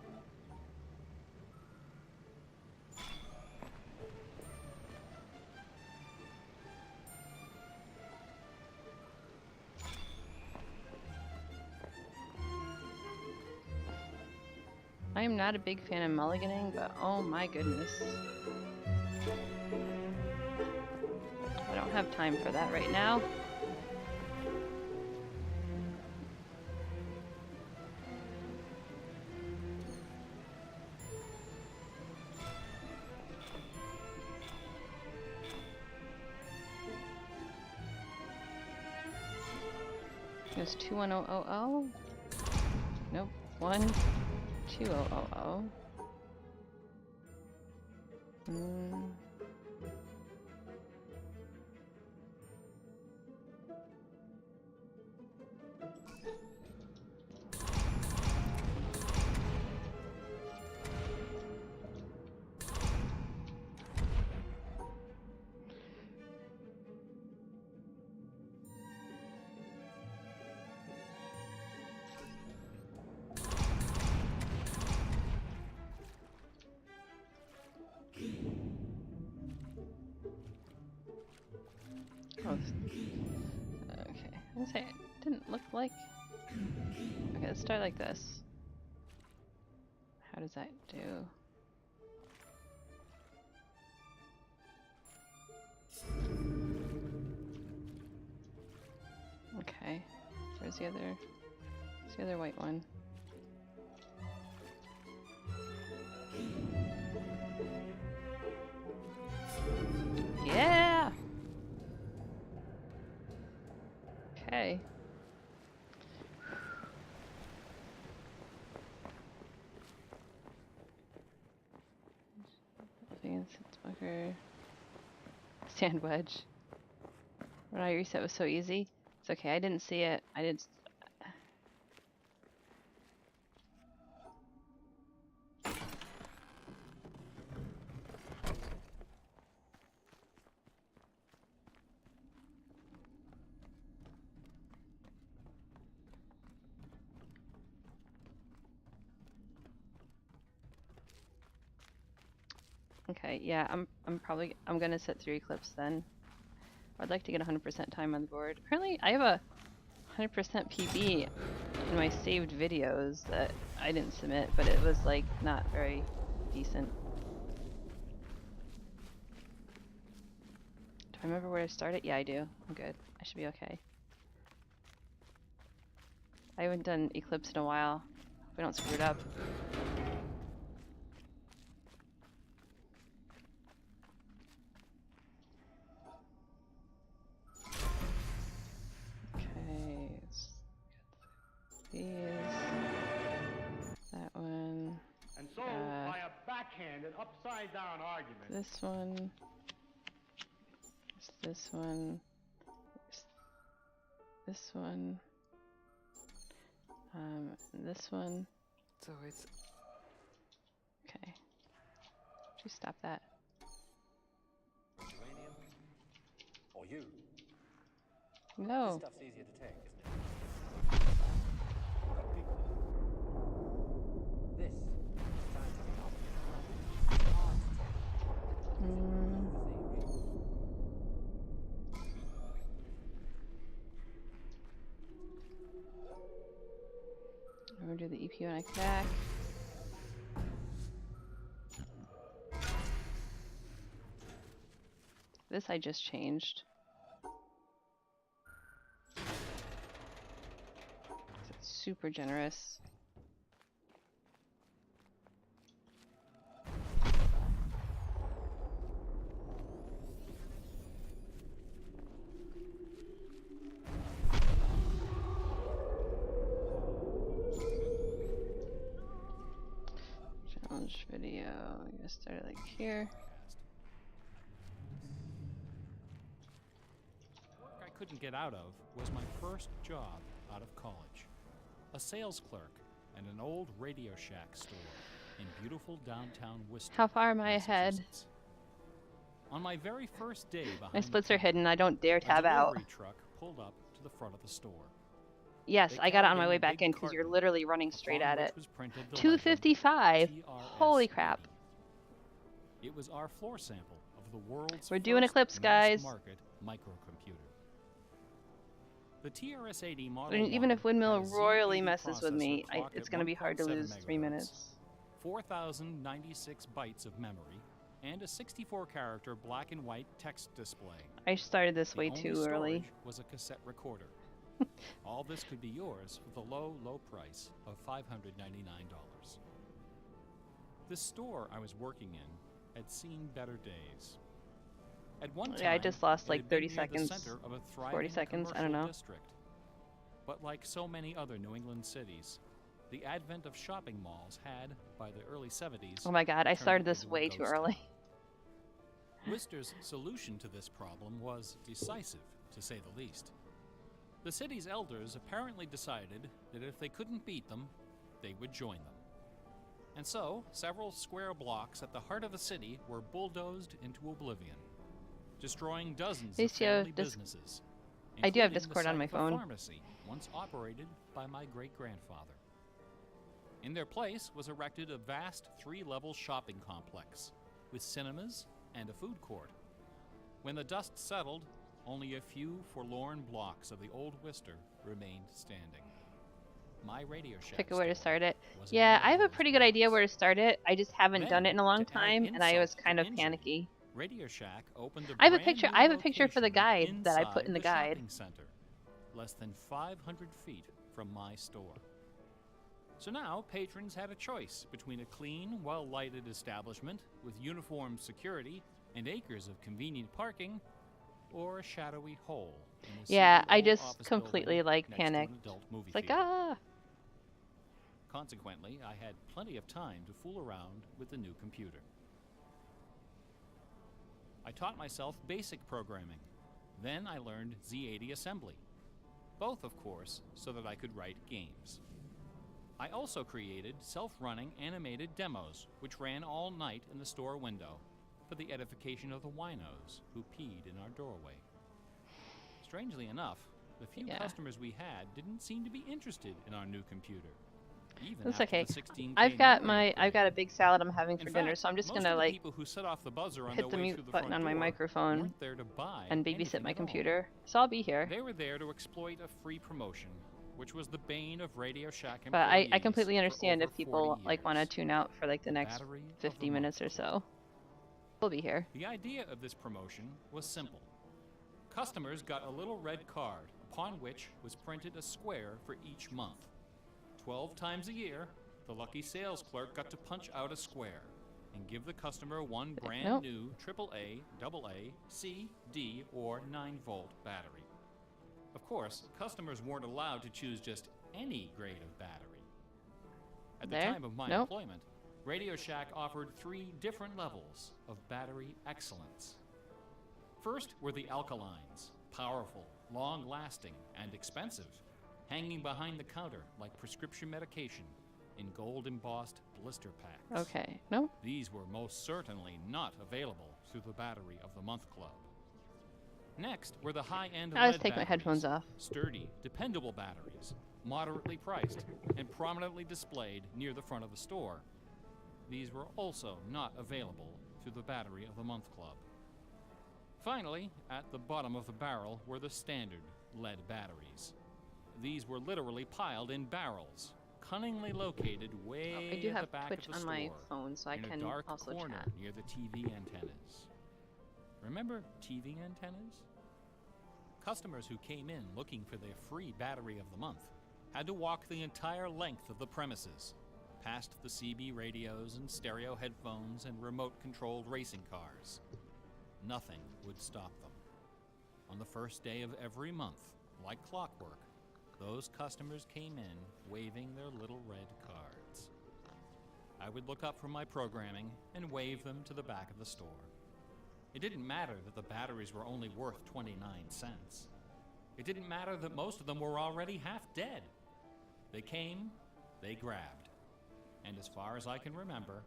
I am not a big fan of mulliganing, but oh my goodness. I don't have time for that right now. It was 21000. Nope. 12000. Oh, okay. I was saying, it didn't look like. Okay, let's start like this. How does that do? Okay. Where's the other white one? Yeah! Okay. Bunker. Sand wedge. When I reset was so easy. It's okay, I didn't see it. I did. Okay, yeah, I'm gonna set 3 clips then. I'd like to get 100% time on the board. Apparently, I have a 100% PB in my saved videos that I didn't submit, but it was like not very decent. Do I remember where I started? Yeah, I do. I'm good. I should be okay. I haven't done Eclipse in a while. We don't screw it up. Okay, let's get these. That one. And so, by a backhanded, upside-down argument, This one. This one. This one. This one. So it's Okay. you stop that? Uranium? Or you? No. This stuff's easier to take, isn't it? Got people. This is scientific knowledge. Mm. I'm gonna do the EPU and I come back. This I just changed. It's super generous. Challenge video. I'm gonna start it like here. Work I couldn't get out of was my first job out of college. A sales clerk at an old Radio Shack store in beautiful downtown Worcester. How far am I ahead? Massachusetts. On my very first day behind My the splits are counter, hidden. I don't dare a tab out. delivery truck pulled up to the front of the store. Yes, They I got it on carried my in way a back big in because you're carton literally running straight upon at which it. was printed the lettering 255. TRS. Holy crap. It was our floor sample of the world's We're doing first Eclipse, guys. mass-market microcomputer. The TRS-80 Model I mean, even 1 if Windmill had a royally Z80 messes with me, processor clocked it's at going to be hard to 1.7 lose 3 megahertz, minutes. 4,096 bytes of memory, and a 64-character black and white text display. I started this The way only too early. storage was a cassette recorder. All this could be yours for the low, low price of $599. The store I was working in had seen better days. At one time, Yeah, I just lost it like had been 30 near seconds, the center of a 40 thriving seconds, I don't commercial know. district. But like so many other New England cities, the advent of shopping malls had, by the early 70s, Oh my god, I turned started it this into a way too ghost early. town. Worcester's solution to this problem was decisive, to say the least. The city's elders apparently decided that if they couldn't beat them, they would join them. And so, several square blocks at the heart of the city were bulldozed into oblivion, destroying dozens of Lucio, family businesses. I do have including the Discord on site my of a phone. Pharmacy once operated by my great-grandfather. In their place was erected a vast 3-level shopping complex with cinemas and a food court. When the dust settled, only a few forlorn blocks of the old Worcester remained standing. My Radio Shack Pick a way to store start it. was in Yeah, one I of have a those pretty good idea where to blocks. start it. I just haven't done it in a long Then, to add time, and I was insult to kind of injury, panicky. Radio Shack opened a I have a brand picture. new I have a picture for the location guide that I put in the inside guide. shopping center, less than 500 feet from my store. So now patrons had a choice between a clean, well-lighted establishment with uniformed security and acres of convenient parking, or a shadowy hole in a Yeah, seedy I old just office completely building like next to an panicked. adult movie It's like, theater. ah. Consequently, I had plenty of time to fool around with the new computer. I taught myself basic programming. Then I learned Z80 assembly. Both, of course, so that I could write games. I also created self-running animated demos, which ran all night in the store window for the edification of the winos who peed in our doorway. Strangely enough, the few Yeah. customers we had didn't seem to be interested in our new computer. Even That's after okay. the 16K I've got memory I've got a upgrade. big salad I'm having for In dinner, fact, so I'm just most gonna of the like people who set off the buzzer on hit their the way mute through the button front on my door microphone weren't there to buy and babysit anything my at all. computer. So I'll be here. They were there to exploit a free promotion, which was the bane of Radio Shack But I employees completely for understand over if people 40 like want to years. tune out for like the The next battery of 50 the minutes or month. so. We'll be here. The idea of this promotion was simple. Customers got a little red card upon which was printed a square for each month. 12 times a year, the lucky sales clerk got to punch out a square and give the customer one brand Nope. new AAA, AA, C, D, or 9-volt battery. Of course, customers weren't allowed to choose just any grade of battery. At the There? time of my Nope. employment, Radio Shack offered 3 different levels of battery excellence. First were the alkalines, powerful, long-lasting, and expensive, hanging behind the counter like prescription medication, in gold-embossed blister packs. Okay. No? These were most certainly not available through the Battery of the Month Club. Next were the high-end I'll just lead take my batteries. headphones off. Sturdy, dependable batteries, moderately priced, and prominently displayed near the front of the store. These were also not available through the Battery of the Month Club. Finally, at the bottom of the barrel were the standard lead batteries. These were literally piled in barrels, cunningly located way I do at have the back Twitch of the on store, my phone, so I in can a dark also corner chat. near the TV antennas. Remember TV antennas? Customers who came in looking for their free Battery of the Month had to walk the entire length of the premises, past the CB radios and stereo headphones and remote-controlled racing cars. Nothing would stop them. On the first day of every month, like clockwork, those customers came in waving their little red cards. I would look up from my programming and wave them to the back of the store. It didn't matter that the batteries were only worth 29 cents. It didn't matter that most of them were already half dead. They came, they grabbed. And as far as I can remember,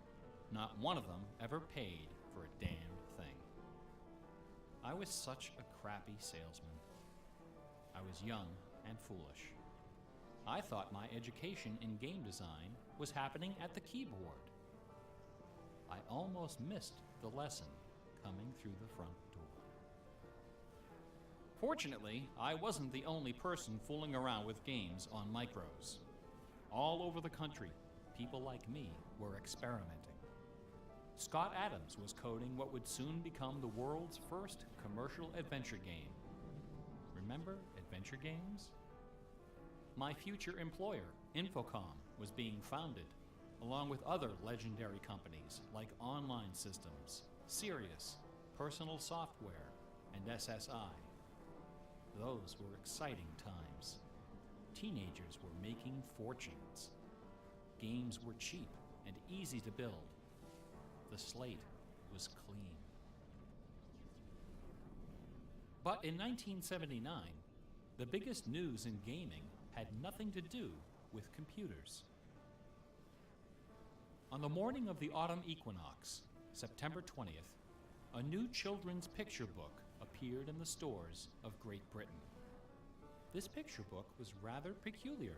not one of them ever paid for a damn thing. I was such a crappy salesman. I was young and foolish. I thought my education in game design was happening at the keyboard. I almost missed the lesson coming through the front door. Fortunately, I wasn't the only person fooling around with games on micros. All over the country, people like me were experimenting. Scott Adams was coding what would soon become the world's first commercial adventure game. Remember adventure games? My future employer, Infocom, was being founded, along with other legendary companies like Online Systems, Sirius, Personal Software, and SSI. Those were exciting times. Teenagers were making fortunes. Games were cheap and easy to build. The slate was clean. But in 1979, the biggest news in gaming had nothing to do with computers. On the morning of the autumn equinox, September 20th, a new children's picture book appeared in the stores of Great Britain. This picture book was rather peculiar.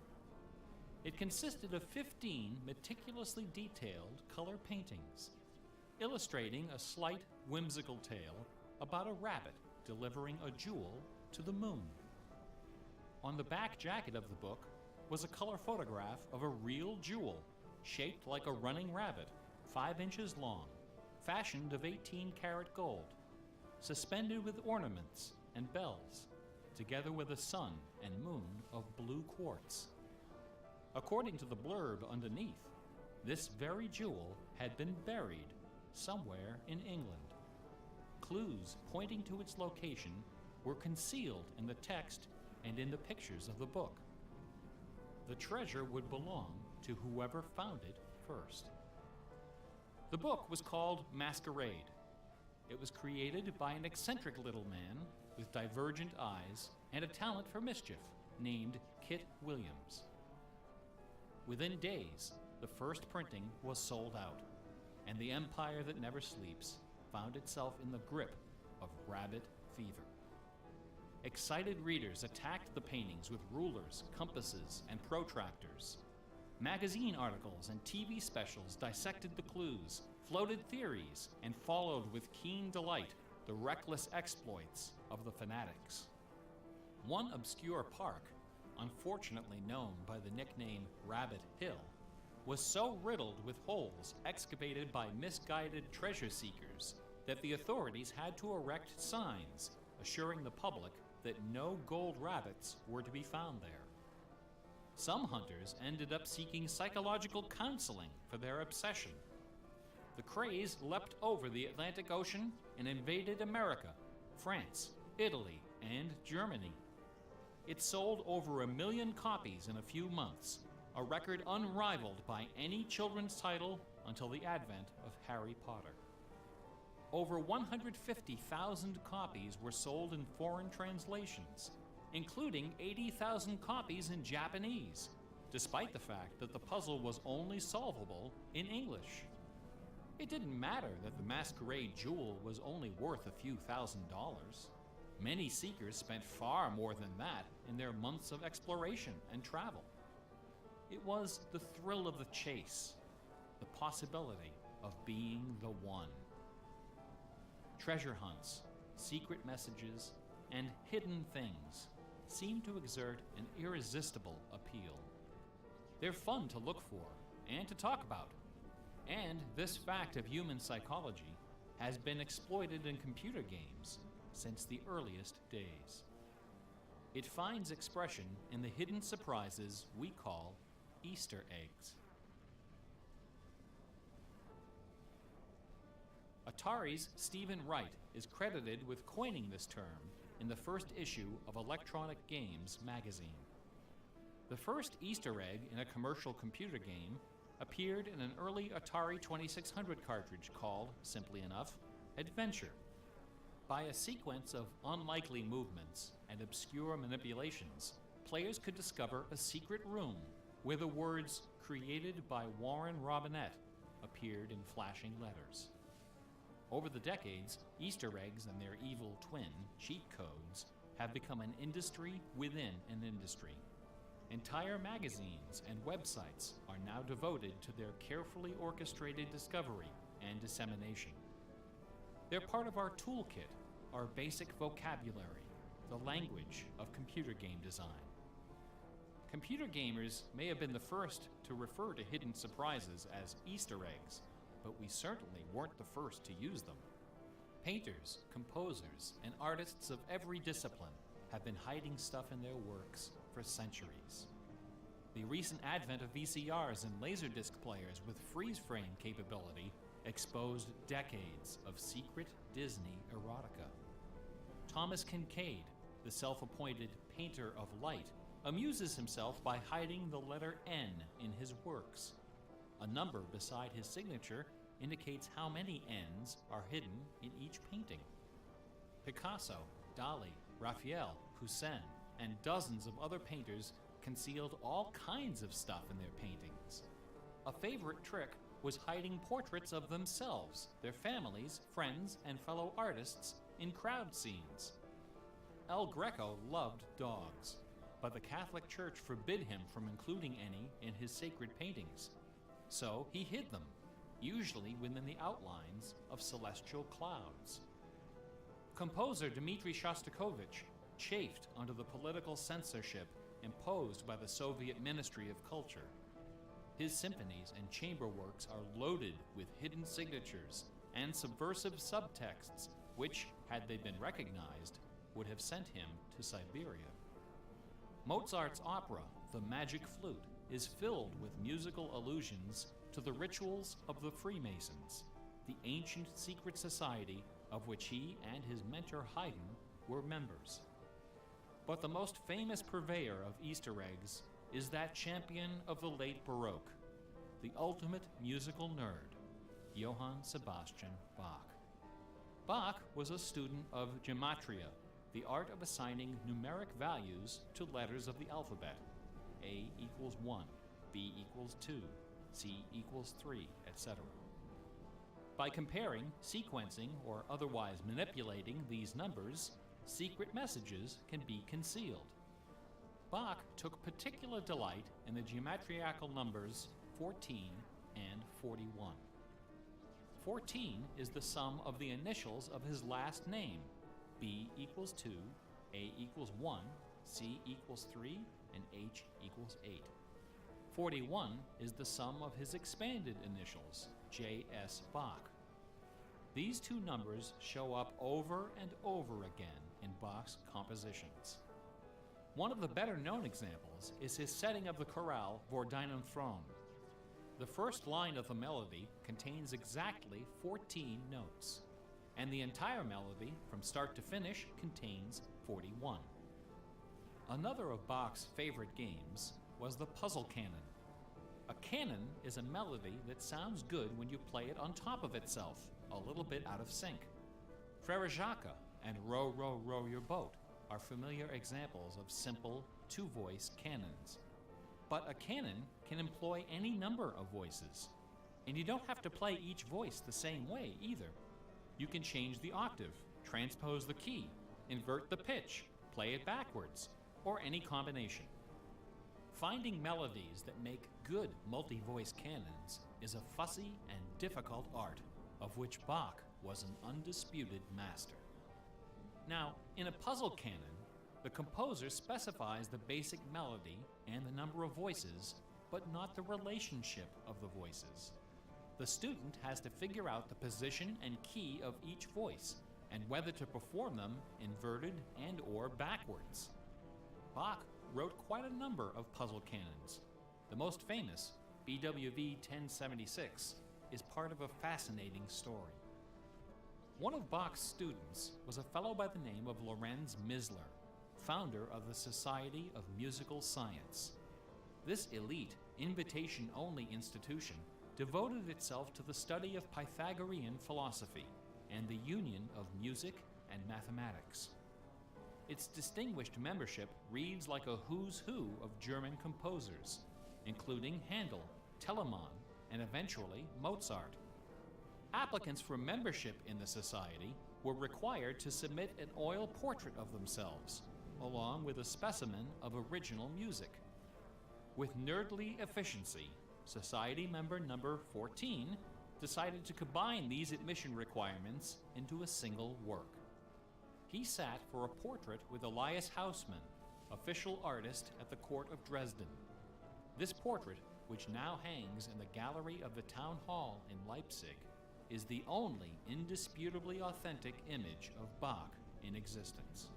It consisted of 15 meticulously detailed color paintings, illustrating a slight whimsical tale about a rabbit delivering a jewel to the moon. On the back jacket of the book was a color photograph of a real jewel shaped like a running rabbit, 5 inches long, fashioned of 18-karat gold, suspended with ornaments and bells, together with a sun and moon of blue quartz. According to the blurb underneath, this very jewel had been buried somewhere in England. Clues pointing to its location were concealed in the text and in the pictures of the book. The treasure would belong to whoever found it first. The book was called Masquerade. It was created by an eccentric little man with divergent eyes and a talent for mischief named Kit Williams. Within days, the first printing was sold out, and the empire that never sleeps found itself in the grip of rabbit fever. Excited readers attacked the paintings with rulers, compasses, and protractors. Magazine articles and TV specials dissected the clues, floated theories, and followed with keen delight the reckless exploits of the fanatics. One obscure park, unfortunately known by the nickname Rabbit Hill, was so riddled with holes excavated by misguided treasure seekers that the authorities had to erect signs assuring the public that no gold rabbits were to be found there. Some hunters ended up seeking psychological counseling for their obsession. The craze leapt over the Atlantic Ocean and invaded America, France, Italy, and Germany. It sold over 1 million copies in a few months, a record unrivaled by any children's title until the advent of Harry Potter. Over 150,000 copies were sold in foreign translations, including 80,000 copies in Japanese, despite the fact that the puzzle was only solvable in English. It didn't matter that the Masquerade jewel was only worth a few $1,000s. Many seekers spent far more than that in their months of exploration and travel. It was the thrill of the chase, the possibility of being the one. Treasure hunts, secret messages, and hidden things seem to exert an irresistible appeal. They're fun to look for and to talk about, and this fact of human psychology has been exploited in computer games since the earliest days. It finds expression in the hidden surprises we call Easter eggs. Atari's Stephen Wright is credited with coining this term in the first issue of Electronic Games magazine. The first Easter egg in a commercial computer game appeared in an early Atari 2600 cartridge called, simply enough, Adventure. By a sequence of unlikely movements and obscure manipulations, players could discover a secret room where the words "created by Warren Robinette" appeared in flashing letters. Over the decades, Easter eggs and their evil twin, cheat codes, have become an industry within an industry. Entire magazines and websites are now devoted to their carefully orchestrated discovery and dissemination. They're part of our toolkit, our basic vocabulary, the language of computer game design. Computer gamers may have been the first to refer to hidden surprises as Easter eggs, but we certainly weren't the first to use them. Painters, composers, and artists of every discipline have been hiding stuff in their works for centuries. The recent advent of VCRs and Laserdisc players with freeze-frame capability exposed decades of secret Disney erotica. Thomas Kincaid, the self-appointed painter of light, amuses himself by hiding the letter N in his works. A number beside his signature indicates how many N's are hidden in each painting. Picasso, Dali, Raphael, Poussin, and dozens of other painters concealed all kinds of stuff in their paintings. A favorite trick was hiding portraits of themselves, their families, friends, and fellow artists in crowd scenes. El Greco loved dogs, but the Catholic Church forbid him from including any in his sacred paintings. So he hid them, usually within the outlines of celestial clouds. Composer Dmitri Shostakovich chafed under the political censorship imposed by the Soviet Ministry of Culture. His symphonies and chamber works are loaded with hidden signatures and subversive subtexts which, had they been recognized, would have sent him to Siberia. Mozart's opera, The Magic Flute, is filled with musical allusions to the rituals of the Freemasons, the ancient secret society of which he and his mentor Haydn were members. But the most famous purveyor of Easter eggs is that champion of the late Baroque, the ultimate musical nerd, Johann Sebastian Bach. Bach was a student of gematria, the art of assigning numeric values to letters of the alphabet. A equals 1, B equals 2, C equals 3, etc. By comparing, sequencing, or otherwise manipulating these numbers, secret messages can be concealed. Bach took particular delight in the geometrical numbers 14 and 41. 14 is the sum of the initials of his last name. B equals 2, A equals 1, C equals 3, and H equals 8. 41 is the sum of his expanded initials, J.S. Bach. These two numbers show up over and over again in Bach's compositions. One of the better-known examples is his setting of the chorale Vor deinem Thron. The first line of the melody contains exactly 14 notes, and the entire melody, from start to finish, contains 41. Another of Bach's favorite games was the puzzle canon. A canon is a melody that sounds good when you play it on top of itself, a little bit out of sync. Frere Jacques and Row, Row, Row Your Boat are familiar examples of simple, two-voice canons. But a canon can employ any number of voices. And you don't have to play each voice the same way either. You can change the octave, transpose the key, invert the pitch, play it backwards, or any combination. Finding melodies that make good multi-voice canons is a fussy and difficult art, of which Bach was an undisputed master. Now, in a puzzle canon, the composer specifies the basic melody and the number of voices, but not the relationship of the voices. The student has to figure out the position and key of each voice, and whether to perform them inverted and/or backwards. Bach wrote quite a number of puzzle canons. The most famous, BWV 1076, is part of a fascinating story. One of Bach's students was a fellow by the name of Lorenz Misler, founder of the Society of Musical Science. This elite, invitation-only institution devoted itself to the study of Pythagorean philosophy and the union of music and mathematics. Its distinguished membership reads like a who's who of German composers, including Handel, Telemann, and eventually Mozart. Applicants for membership in the society were required to submit an oil portrait of themselves, along with a specimen of original music. With nerdly efficiency, Society member number 14 decided to combine these admission requirements into a single work. He sat for a portrait with Elias Hausmann, official artist at the court of Dresden. This portrait, which now hangs in the gallery of the town hall in Leipzig, is the only indisputably authentic image of Bach in existence.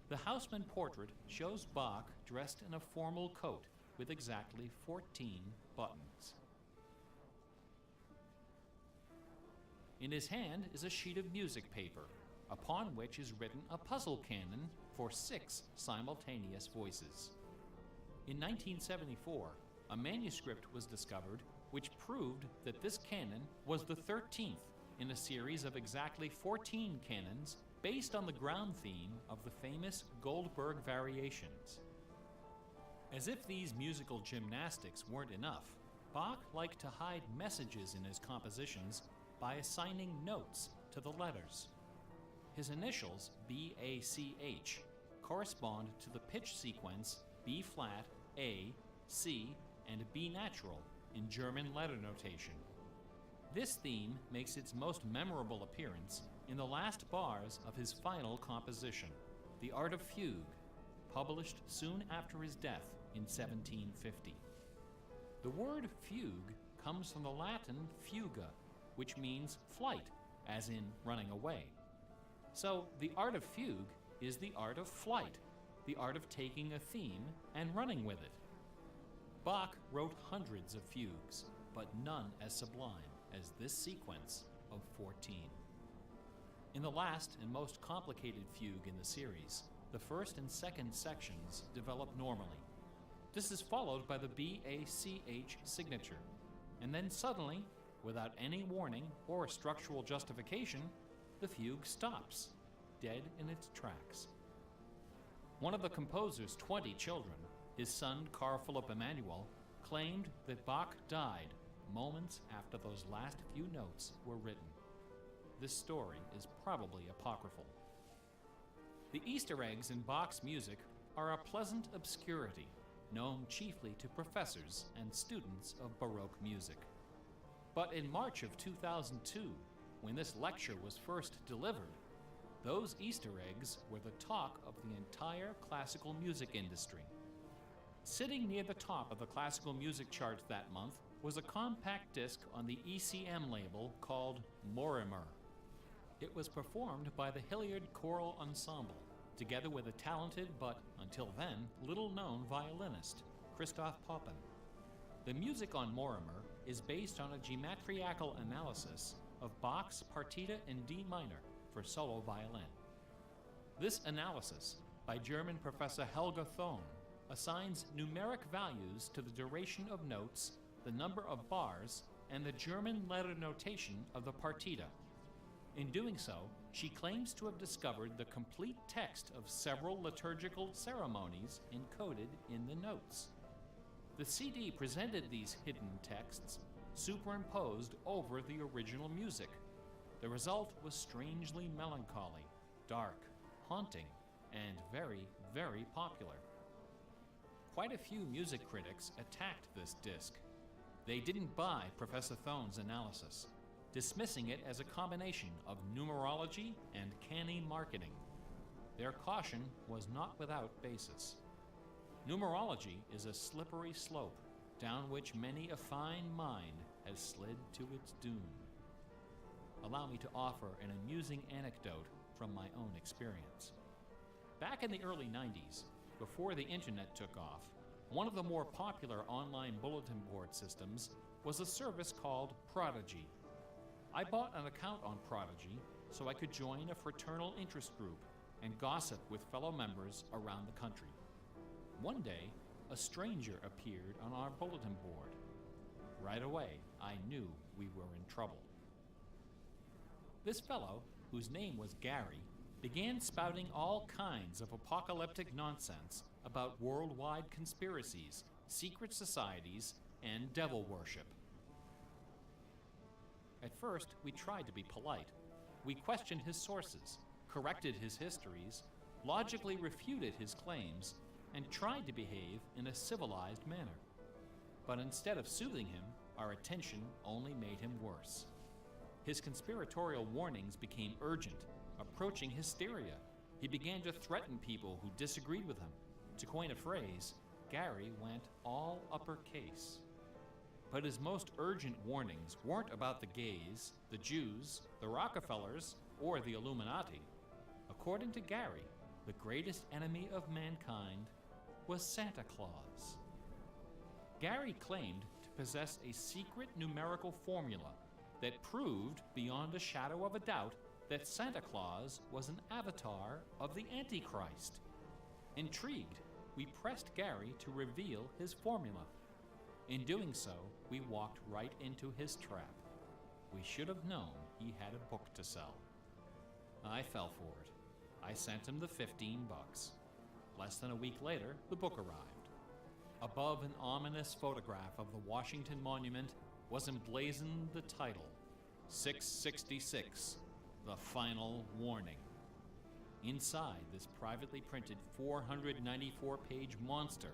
The Hausmann portrait shows Bach dressed in a formal coat with exactly 14 buttons. In his hand is a sheet of music paper, upon which is written a puzzle canon for 6 simultaneous voices. In 1974, a manuscript was discovered which proved that this canon was the 13th in a series of exactly 14 canons based on the ground theme of the famous Goldberg Variations. As if these musical gymnastics weren't enough, Bach liked to hide messages in his compositions by assigning notes to the letters. His initials, B-A-C-H, correspond to the pitch sequence B flat, A, C, and B natural in German letter notation. This theme makes its most memorable appearance in the last bars of his final composition, The Art of Fugue, published soon after his death in 1750. The word fugue comes from the Latin fuga, which means flight, as in running away. So the art of fugue is the art of flight, the art of taking a theme and running with it. Bach wrote hundreds of fugues, but none as sublime as this sequence of 14. In the last and most complicated fugue in the series, the first and second sections develop normally. This is followed by the B-A-C-H signature, and then suddenly, without any warning or structural justification, the fugue stops, dead in its tracks. One of the composer's 20 children, his son Carl Philipp Emanuel, claimed that Bach died moments after those last few notes were written. This story is probably apocryphal. The Easter eggs in Bach's music are a pleasant obscurity, known chiefly to professors and students of Baroque music. But in March of 2002, when this lecture was first delivered, those Easter eggs were the talk of the entire classical music industry. Sitting near the top of the classical music charts that month was a compact disc on the ECM label called Morimer. It was performed by the Hilliard Choral Ensemble, together with a talented but, until then, little-known violinist, Christoph Poppen. The music on Morimer is based on a geometrical analysis of Bach's Partita in D minor for solo violin. This analysis, by German professor Helga Thon, assigns numeric values to the duration of notes, the number of bars, and the German letter notation of the partita. In doing so, she claims to have discovered the complete text of several liturgical ceremonies encoded in the notes. The CD presented these hidden texts superimposed over the original music. The result was strangely melancholy, dark, haunting, and very, very popular. Quite a few music critics attacked this disc. They didn't buy Professor Thone's analysis, dismissing it as a combination of numerology and canny marketing. Their caution was not without basis. Numerology is a slippery slope down which many a fine mind has slid to its doom. Allow me to offer an amusing anecdote from my own experience. Back in the early 90s, before the internet took off, one of the more popular online bulletin board systems was a service called Prodigy. I bought an account on Prodigy so I could join a fraternal interest group and gossip with fellow members around the country. One day, a stranger appeared on our bulletin board. Right away, I knew we were in trouble. This fellow, whose name was Gary, began spouting all kinds of apocalyptic nonsense about worldwide conspiracies, secret societies, and devil worship. At first, we tried to be polite. We questioned his sources, corrected his histories, logically refuted his claims, and tried to behave in a civilized manner. But instead of soothing him, our attention only made him worse. His conspiratorial warnings became urgent, approaching hysteria. He began to threaten people who disagreed with him. To coin a phrase, Gary went all uppercase. But his most urgent warnings weren't about the gays, the Jews, the Rockefellers, or the Illuminati. According to Gary, the greatest enemy of mankind was Santa Claus. Gary claimed to possess a secret numerical formula that proved beyond a shadow of a doubt that Santa Claus was an avatar of the Antichrist. Intrigued, we pressed Gary to reveal his formula. In doing so, we walked right into his trap. We should have known he had a book to sell. I fell for it. I sent him the $15. Less than a week later, the book arrived. Above an ominous photograph of the Washington Monument was emblazoned the title, 666, The Final Warning. Inside this privately printed 494-page monster,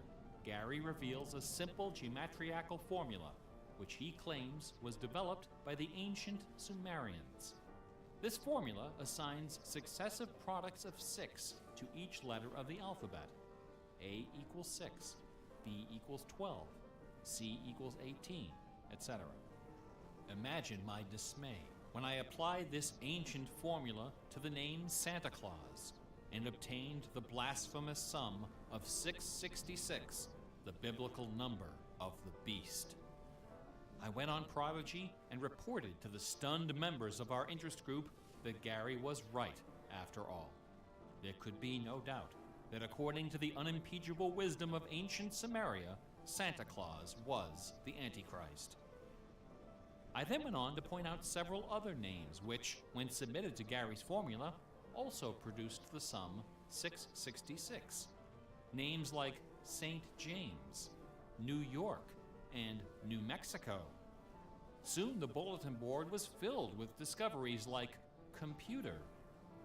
Gary reveals a simple geometrical formula, which he claims was developed by the ancient Sumerians. This formula assigns successive products of 6 to each letter of the alphabet. A equals 6, B equals 12, C equals 18, etc. Imagine my dismay when I applied this ancient formula to the name Santa Claus and obtained the blasphemous sum of 666, the biblical number of the beast. I went on Prodigy and reported to the stunned members of our interest group that Gary was right after all. There could be no doubt that according to the unimpeachable wisdom of ancient Samaria, Santa Claus was the Antichrist. I then went on to point out several other names which, when submitted to Gary's formula, also produced the sum 666. Names like St. James, New York, and New Mexico. Soon the bulletin board was filled with discoveries like computer,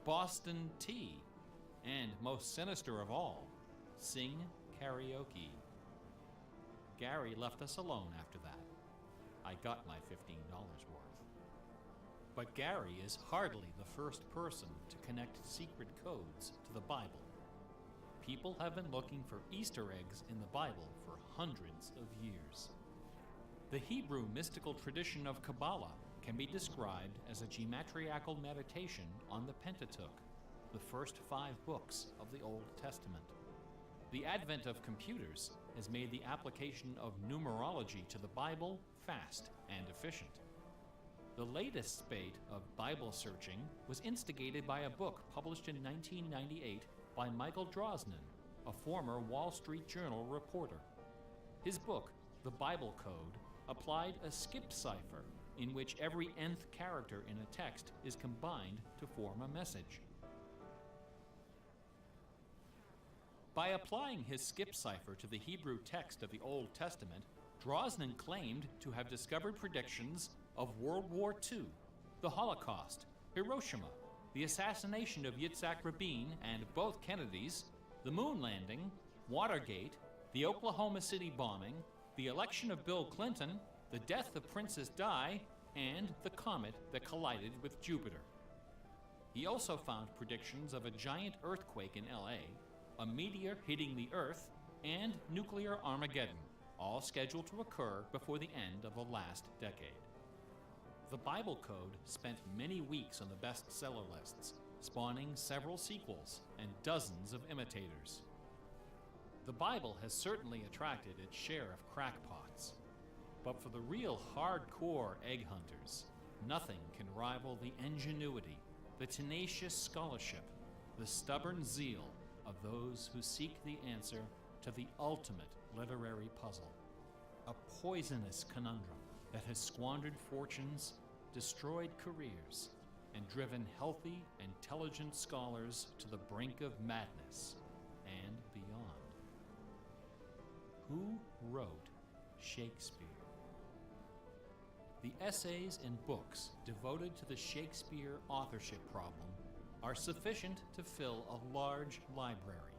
Boston tea, and most sinister of all, sing karaoke. Gary left us alone after that. I got my $15 worth. But Gary is hardly the first person to connect secret codes to the Bible. People have been looking for Easter eggs in the Bible for hundreds of years. The Hebrew mystical tradition of Kabbalah can be described as a geometrical meditation on the Pentateuch, the first 5 books of the Old Testament. The advent of computers has made the application of numerology to the Bible fast and efficient. The latest spate of Bible searching was instigated by a book published in 1998 by Michael Drosnin, a former Wall Street Journal reporter. His book, The Bible Code, applied a skip cipher in which every nth character in a text is combined to form a message. By applying his skip cipher to the Hebrew text of the Old Testament, Drosnin claimed to have discovered predictions of World War II, the Holocaust, Hiroshima, the assassination of Yitzhak Rabin and both Kennedys, the moon landing, Watergate, the Oklahoma City bombing, the election of Bill Clinton, the death of Princess Di, and the comet that collided with Jupiter. He also found predictions of a giant earthquake in LA, a meteor hitting the Earth, and nuclear Armageddon, all scheduled to occur before the end of the last decade. The Bible Code spent many weeks on the bestseller lists, spawning several sequels and dozens of imitators. The Bible has certainly attracted its share of crackpots, but for the real hardcore egg hunters, nothing can rival the ingenuity, the tenacious scholarship, the stubborn zeal of those who seek the answer to the ultimate literary puzzle, a poisonous conundrum that has squandered fortunes, destroyed careers, and driven healthy, intelligent scholars to the brink of madness and beyond. Who wrote Shakespeare? The essays and books devoted to the Shakespeare authorship problem are sufficient to fill a large library.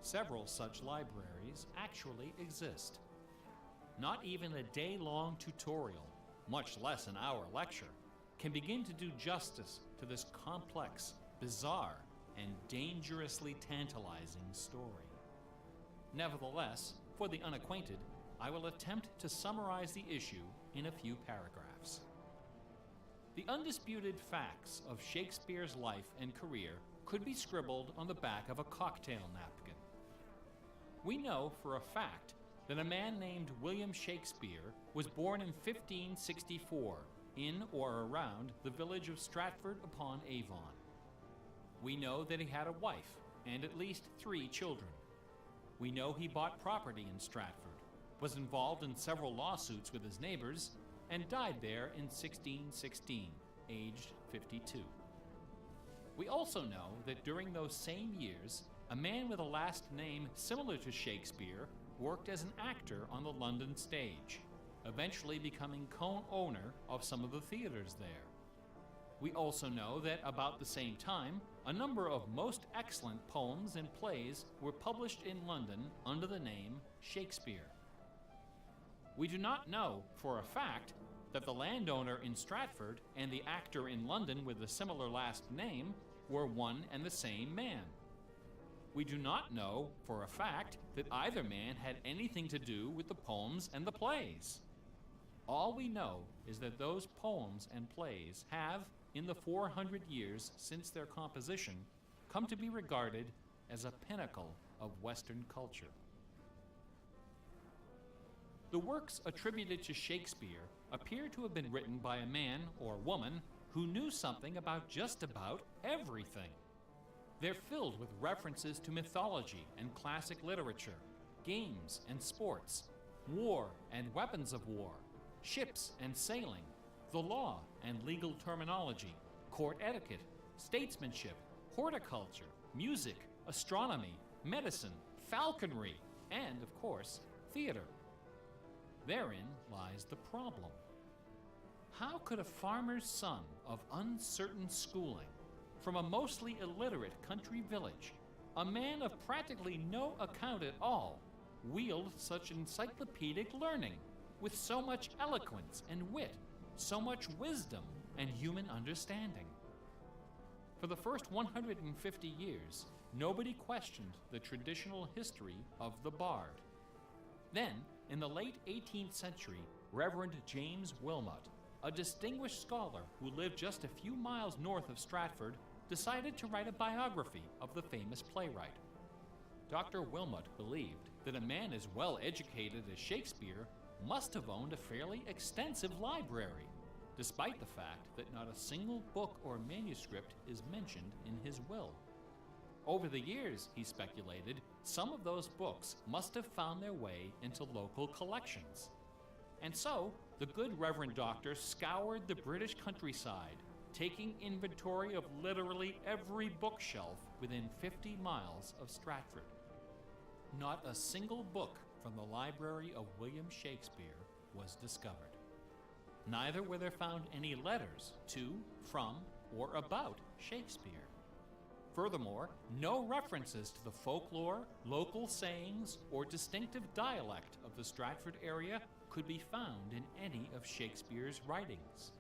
Several such libraries actually exist. Not even a day-long tutorial, much less an hour lecture, can begin to do justice to this complex, bizarre, and dangerously tantalizing story. Nevertheless, for the unacquainted, I will attempt to summarize the issue in a few paragraphs. The undisputed facts of Shakespeare's life and career could be scribbled on the back of a cocktail napkin. We know for a fact that a man named William Shakespeare was born in 1564 in or around the village of Stratford upon Avon. We know that he had a wife and at least 3 children. We know he bought property in Stratford, was involved in several lawsuits with his neighbors, and died there in 1616, aged 52. We also know that during those same years, a man with a last name similar to Shakespeare worked as an actor on the London stage, eventually becoming co-owner of some of the theaters there. We also know that about the same time, a number of most excellent poems and plays were published in London under the name Shakespeare. We do not know for a fact that the landowner in Stratford and the actor in London with a similar last name were one and the same man. We do not know for a fact that either man had anything to do with the poems and the plays. All we know is that those poems and plays have, in the 400 years since their composition, come to be regarded as a pinnacle of Western culture. The works attributed to Shakespeare appear to have been written by a man or woman who knew something about just about everything. They're filled with references to mythology and classic literature, games and sports, war and weapons of war, ships and sailing, the law and legal terminology, court etiquette, statesmanship, horticulture, music, astronomy, medicine, falconry, and, of course, theater. Therein lies the problem. How could a farmer's son of uncertain schooling, from a mostly illiterate country village, a man of practically no account at all, wield such encyclopedic learning, with so much eloquence and wit, so much wisdom and human understanding? For the first 150 years, nobody questioned the traditional history of the bard. Then, in the late 18th century, Reverend James Wilmot, a distinguished scholar who lived just a few miles north of Stratford, decided to write a biography of the famous playwright. Dr. Wilmot believed that a man as well educated as Shakespeare must have owned a fairly extensive library, despite the fact that not a single book or manuscript is mentioned in his will. Over the years, he speculated, some of those books must have found their way into local collections. And so, the good Reverend Doctor scoured the British countryside, taking inventory of literally every bookshelf within 50 miles of Stratford. Not a single book from the library of William Shakespeare was discovered. Neither were there found any letters to, from, or about Shakespeare. Furthermore, no references to the folklore, local sayings, or distinctive dialect of the Stratford area could be found in any of Shakespeare's writings.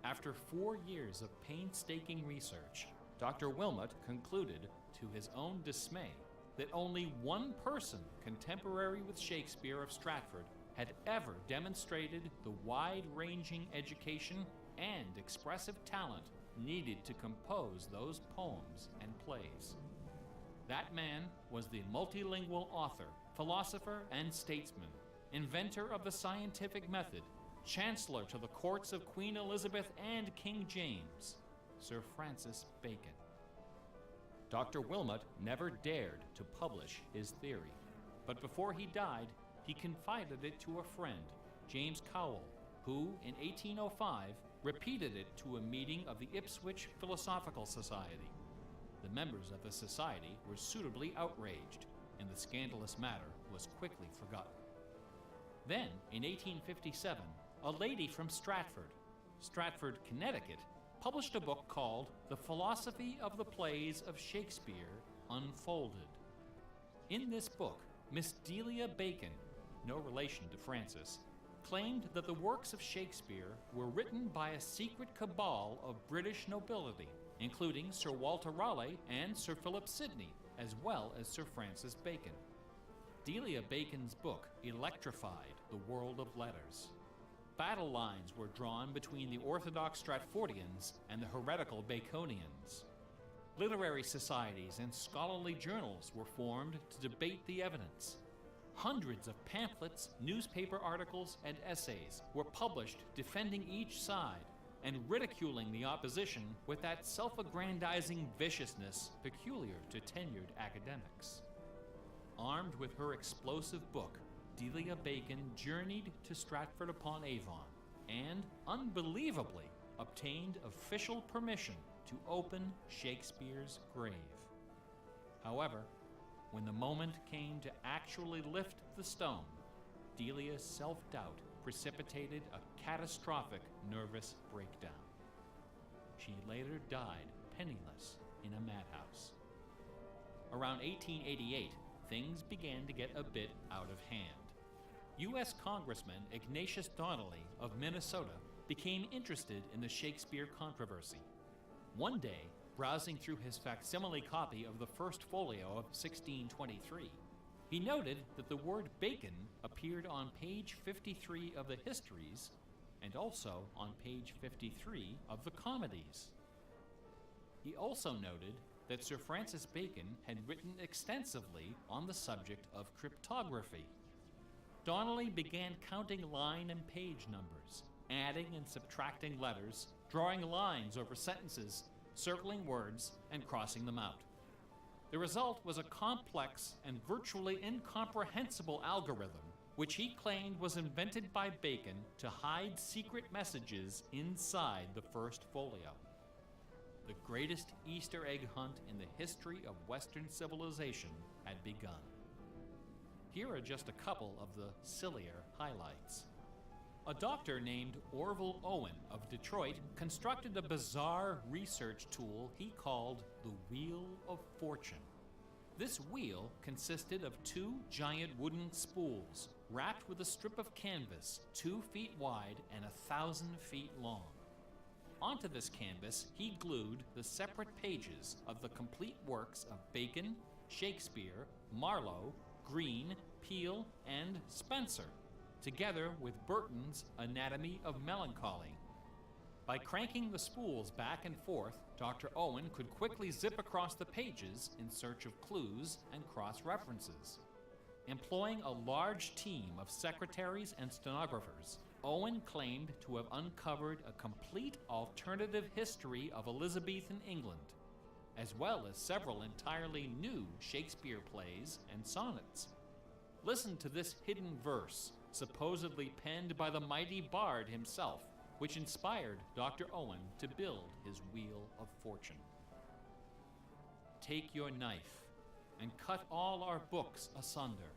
After 4 years of painstaking research, Dr. Wilmot concluded, to his own dismay, that only one person contemporary with Shakespeare of Stratford had ever demonstrated the wide-ranging education and expressive talent needed to compose those poems and plays. That man was the multilingual author, philosopher, and statesman, inventor of the scientific method, chancellor to the courts of Queen Elizabeth and King James, Sir Francis Bacon. Dr. Wilmot never dared to publish his theory, but before he died, he confided it to a friend, James Cowell, who, in 1805, repeated it to a meeting of the Ipswich Philosophical Society. The members of the society were suitably outraged, and the scandalous matter was quickly forgotten. Then, in 1857, a lady from Stratford, Connecticut, published a book called The Philosophy of the Plays of Shakespeare Unfolded. In this book, Miss Delia Bacon, no relation to Francis, claimed that the works of Shakespeare were written by a secret cabal of British nobility, including Sir Walter Raleigh and Sir Philip Sidney, as well as Sir Francis Bacon. Delia Bacon's book electrified the world of letters. Battle lines were drawn between the orthodox Stratfordians and the heretical Baconians. Literary societies and scholarly journals were formed to debate the evidence. Hundreds of pamphlets, newspaper articles, and essays were published defending each side and ridiculing the opposition with that self-aggrandizing viciousness peculiar to tenured academics. Armed with her explosive book, Delia Bacon journeyed to Stratford-upon-Avon and, unbelievably, obtained official permission to open Shakespeare's grave. However, when the moment came to actually lift the stone, Delia's self-doubt precipitated a catastrophic nervous breakdown. She later died penniless in a madhouse. Around 1888, things began to get a bit out of hand. U.S. Congressman Ignatius Donnelly of Minnesota became interested in the Shakespeare controversy. One day, browsing through his facsimile copy of the First Folio of 1623, he noted that the word bacon appeared on page 53 of the Histories and also on page 53 of the Comedies. He also noted that Sir Francis Bacon had written extensively on the subject of cryptography. Donnelly began counting line and page numbers, adding and subtracting letters, drawing lines over sentences, circling words, and crossing them out. The result was a complex and virtually incomprehensible algorithm, which he claimed was invented by Bacon to hide secret messages inside the First Folio. The greatest Easter egg hunt in the history of Western civilization had begun. Here are just a couple of the sillier highlights. A doctor named Orville Owen of Detroit constructed a bizarre research tool he called the Wheel of Fortune. This wheel consisted of 2 giant wooden spools wrapped with a strip of canvas 2 feet wide and 1,000 feet long. Onto this canvas, he glued the separate pages of the complete works of Bacon, Shakespeare, Marlowe, Greene, Peele, and Spenser, together with Burton's Anatomy of Melancholy. By cranking the spools back and forth, Dr. Owen could quickly zip across the pages in search of clues and cross-references. Employing a large team of secretaries and stenographers, Owen claimed to have uncovered a complete alternative history of Elizabethan England, as well as several entirely new Shakespeare plays and sonnets. Listen to this hidden verse, supposedly penned by the mighty bard himself, which inspired Dr. Owen to build his Wheel of Fortune. Take your knife and cut all our books asunder,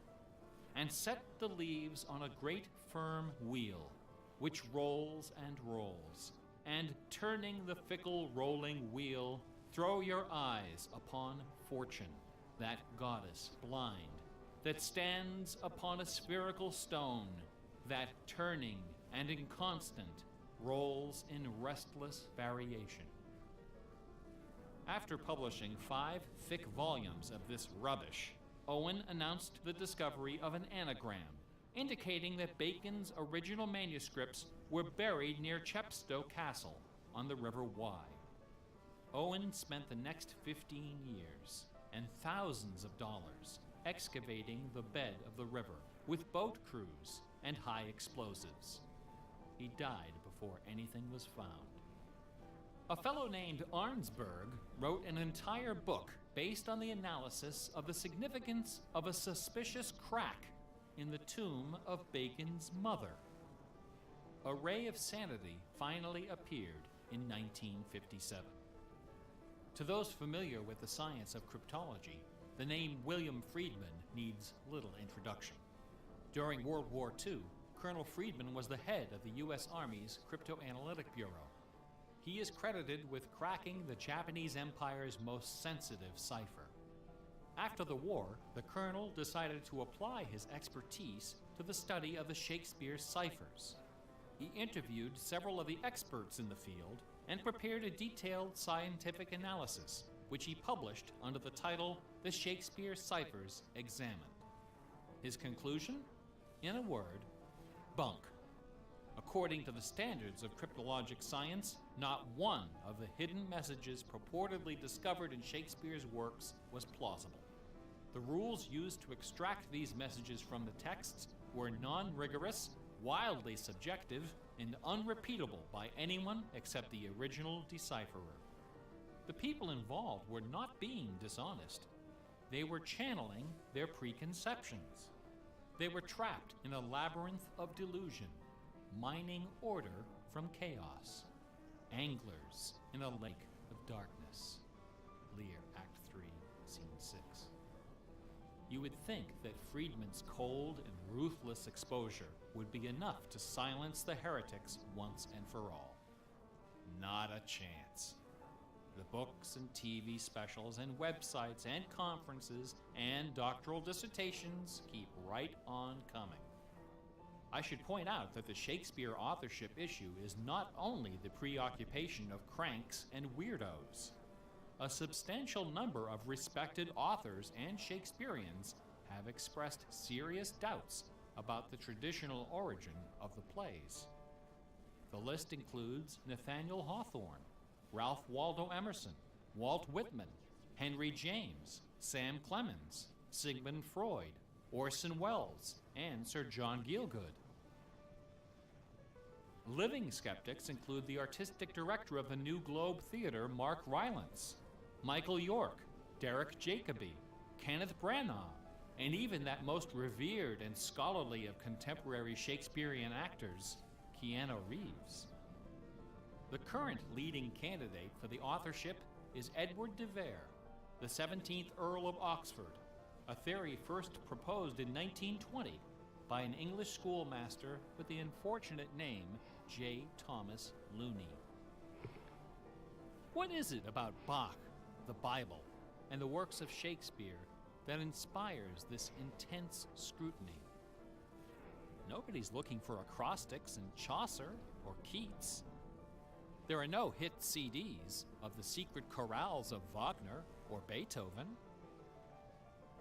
and set the leaves on a great firm wheel, which rolls and rolls, and turning the fickle rolling wheel, throw your eyes upon Fortune, that goddess blind, that stands upon a spherical stone, that turning and inconstant rolls in restless variation. After publishing 5 thick volumes of this rubbish, Owen announced the discovery of an anagram, indicating that Bacon's original manuscripts were buried near Chepstow Castle on the River Wye. Owen spent the next 15 years and thousands of dollars excavating the bed of the river with boat crews and high explosives. He died before anything was found. A fellow named Arnsberg wrote an entire book based on the analysis of the significance of a suspicious crack in the tomb of Bacon's mother. A Ray of Sanity finally appeared in 1957. To those familiar with the science of cryptology, the name William Friedman needs little introduction. During World War II, Colonel Friedman was the head of the U.S. Army's Cryptoanalytic Bureau. He is credited with cracking the Japanese Empire's most sensitive cipher. After the war, the colonel decided to apply his expertise to the study of the Shakespeare ciphers. He interviewed several of the experts in the field and prepared a detailed scientific analysis, which he published under the title The Shakespeare Ciphers Examined. His conclusion? In a word, bunk. According to the standards of cryptologic science, not one of the hidden messages purportedly discovered in Shakespeare's works was plausible. The rules used to extract these messages from the texts were non-rigorous, wildly subjective, and unrepeatable by anyone except the original decipherer. The people involved were not being dishonest. They were channeling their preconceptions. They were trapped in a labyrinth of delusion, mining order from chaos. Anglers in a lake of darkness. Lear, Act 3, Scene 6. You would think that Friedman's cold and ruthless exposure would be enough to silence the heretics once and for all. Not a chance. The books and TV specials and websites and conferences and doctoral dissertations keep right on coming. I should point out that the Shakespeare authorship issue is not only the preoccupation of cranks and weirdos. A substantial number of respected authors and Shakespeareans have expressed serious doubts about the traditional origin of the plays. The list includes Nathaniel Hawthorne, Ralph Waldo Emerson, Walt Whitman, Henry James, Sam Clemens, Sigmund Freud, Orson Welles, and Sir John Gielgud. Living skeptics include the artistic director of the New Globe Theatre, Mark Rylance, Michael York, Derek Jacobi, Kenneth Branagh, and even that most revered and scholarly of contemporary Shakespearean actors, Keanu Reeves. The current leading candidate for the authorship is Edward de Vere, the 17th Earl of Oxford, a theory first proposed in 1920 by an English schoolmaster with the unfortunate name J. Thomas Looney. What is it about Bach, the Bible, and the works of Shakespeare that inspires this intense scrutiny? Nobody's looking for acrostics in Chaucer or Keats. There are no hit CDs of the secret chorales of Wagner or Beethoven.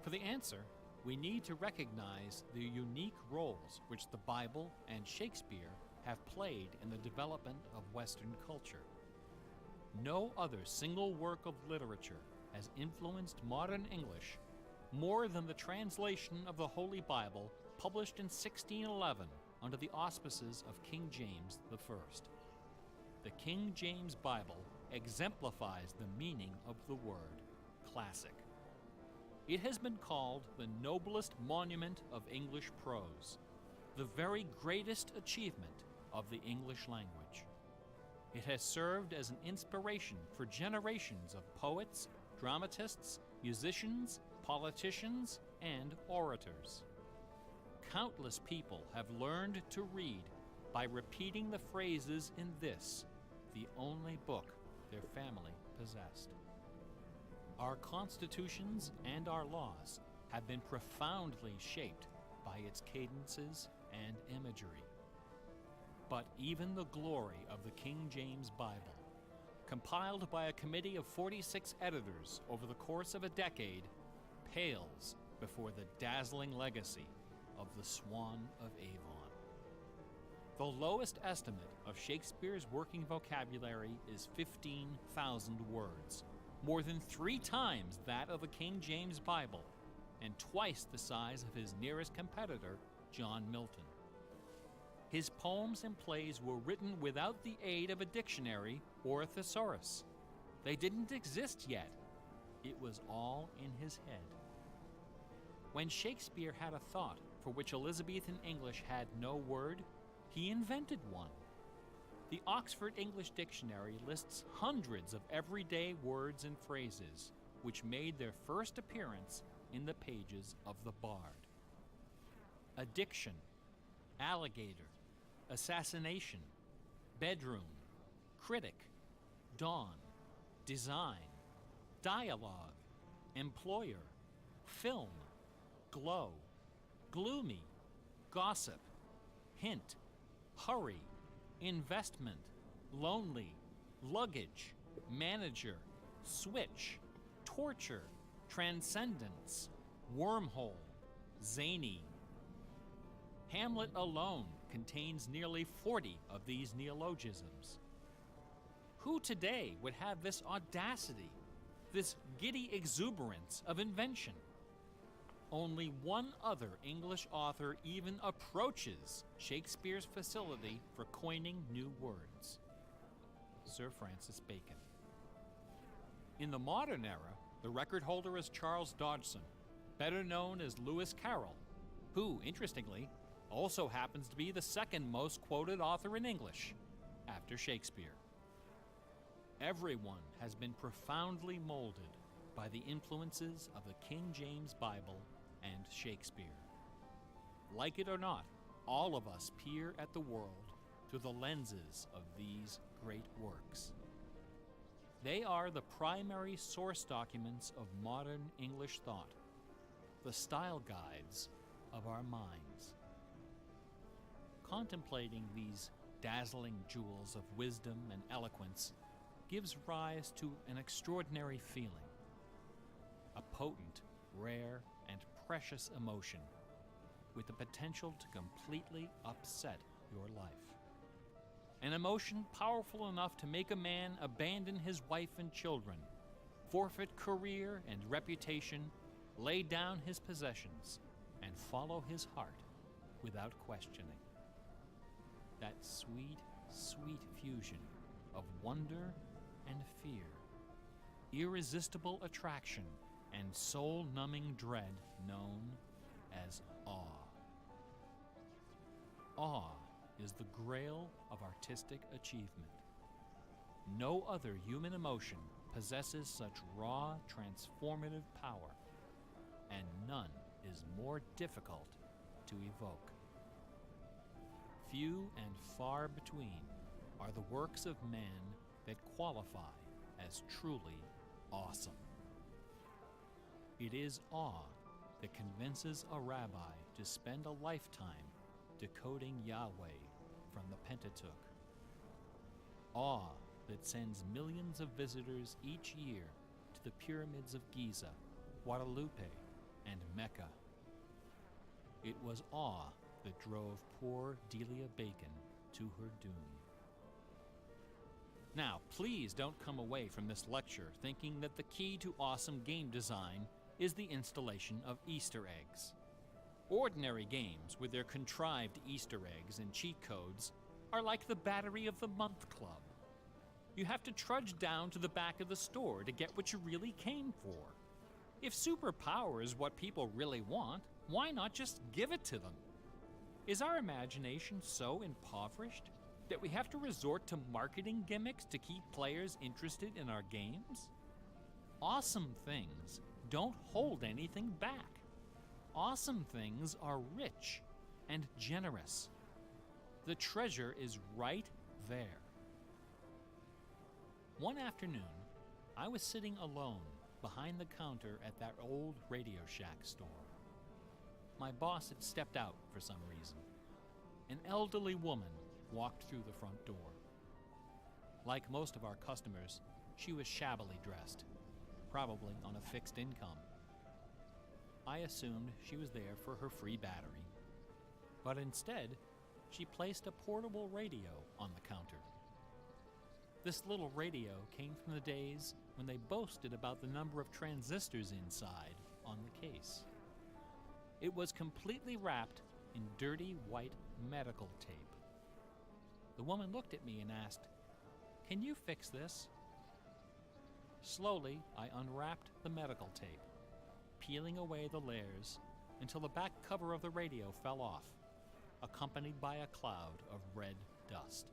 For the answer, we need to recognize the unique roles which the Bible and Shakespeare have played in the development of Western culture. No other single work of literature has influenced modern English more than the translation of the Holy Bible published in 1611 under the auspices of King James I. The King James Bible exemplifies the meaning of the word classic. It has been called the noblest monument of English prose, the very greatest achievement of the English language. It has served as an inspiration for generations of poets, dramatists, musicians, politicians, and orators. Countless people have learned to read by repeating the phrases in this, the only book their family possessed. Our constitutions and our laws have been profoundly shaped by its cadences and imagery. But even the glory of the King James Bible, compiled by a committee of 46 editors over the course of a decade, pales before the dazzling legacy of the Swan of Avon. The lowest estimate of Shakespeare's working vocabulary is 15,000 words, more than 3 times that of the King James Bible, and twice the size of his nearest competitor, John Milton. His poems and plays were written without the aid of a dictionary or a thesaurus. They didn't exist yet. It was all in his head. When Shakespeare had a thought for which Elizabethan English had no word, he invented one. The Oxford English Dictionary lists hundreds of everyday words and phrases which made their first appearance in the pages of the Bard. Addiction, alligator, assassination, bedroom, critic, dawn, design, dialogue, employer, film, glow, gloomy, gossip, hint, hurry, investment, lonely, luggage, manager, switch, torture, transcendence, wormhole, zany. Hamlet alone contains nearly 40 of these neologisms. Who today would have this audacity, this giddy exuberance of invention? Only one other English author even approaches Shakespeare's facility for coining new words: Sir Francis Bacon. In the modern era, the record holder is Charles Dodgson, better known as Lewis Carroll, who, interestingly, also happens to be the second most quoted author in English, after Shakespeare. Everyone has been profoundly molded by the influences of the King James Bible and Shakespeare. Like it or not, all of us peer at the world through the lenses of these great works. They are the primary source documents of modern English thought, the style guides of our minds. Contemplating these dazzling jewels of wisdom and eloquence gives rise to an extraordinary feeling, a potent, rare, and precious emotion with the potential to completely upset your life. An emotion powerful enough to make a man abandon his wife and children, forfeit career and reputation, lay down his possessions, and follow his heart without questioning. That sweet, sweet fusion of wonder and fear, irresistible attraction, and soul-numbing dread known as awe. Awe is the grail of artistic achievement. No other human emotion possesses such raw, transformative power, and none is more difficult to evoke. Few and far between are the works of man that qualify as truly awesome. It is awe that convinces a rabbi to spend a lifetime decoding Yahweh from the Pentateuch. Awe that sends millions of visitors each year to the pyramids of Giza, Guadalupe, and Mecca. It was awe that drove poor Delia Bacon to her doom. Now, please don't come away from this lecture thinking that the key to awesome game design is the installation of Easter eggs. Ordinary games with their contrived Easter eggs and cheat codes are like the Battery of the Month Club. You have to trudge down to the back of the store to get what you really came for. If superpower is what people really want, why not just give it to them? Is our imagination so impoverished that we have to resort to marketing gimmicks to keep players interested in our games? Awesome things don't hold anything back. Awesome things are rich and generous. The treasure is right there. One afternoon, I was sitting alone behind the counter at that old Radio Shack store. My boss had stepped out for some reason. An elderly woman walked through the front door. Like most of our customers, she was shabbily dressed, probably on a fixed income. I assumed she was there for her free battery, but instead, she placed a portable radio on the counter. This little radio came from the days when they boasted about the number of transistors inside on the case. It was completely wrapped in dirty white medical tape. The woman looked at me and asked, "Can you fix this?" Slowly, I unwrapped the medical tape, peeling away the layers until the back cover of the radio fell off, accompanied by a cloud of red dust.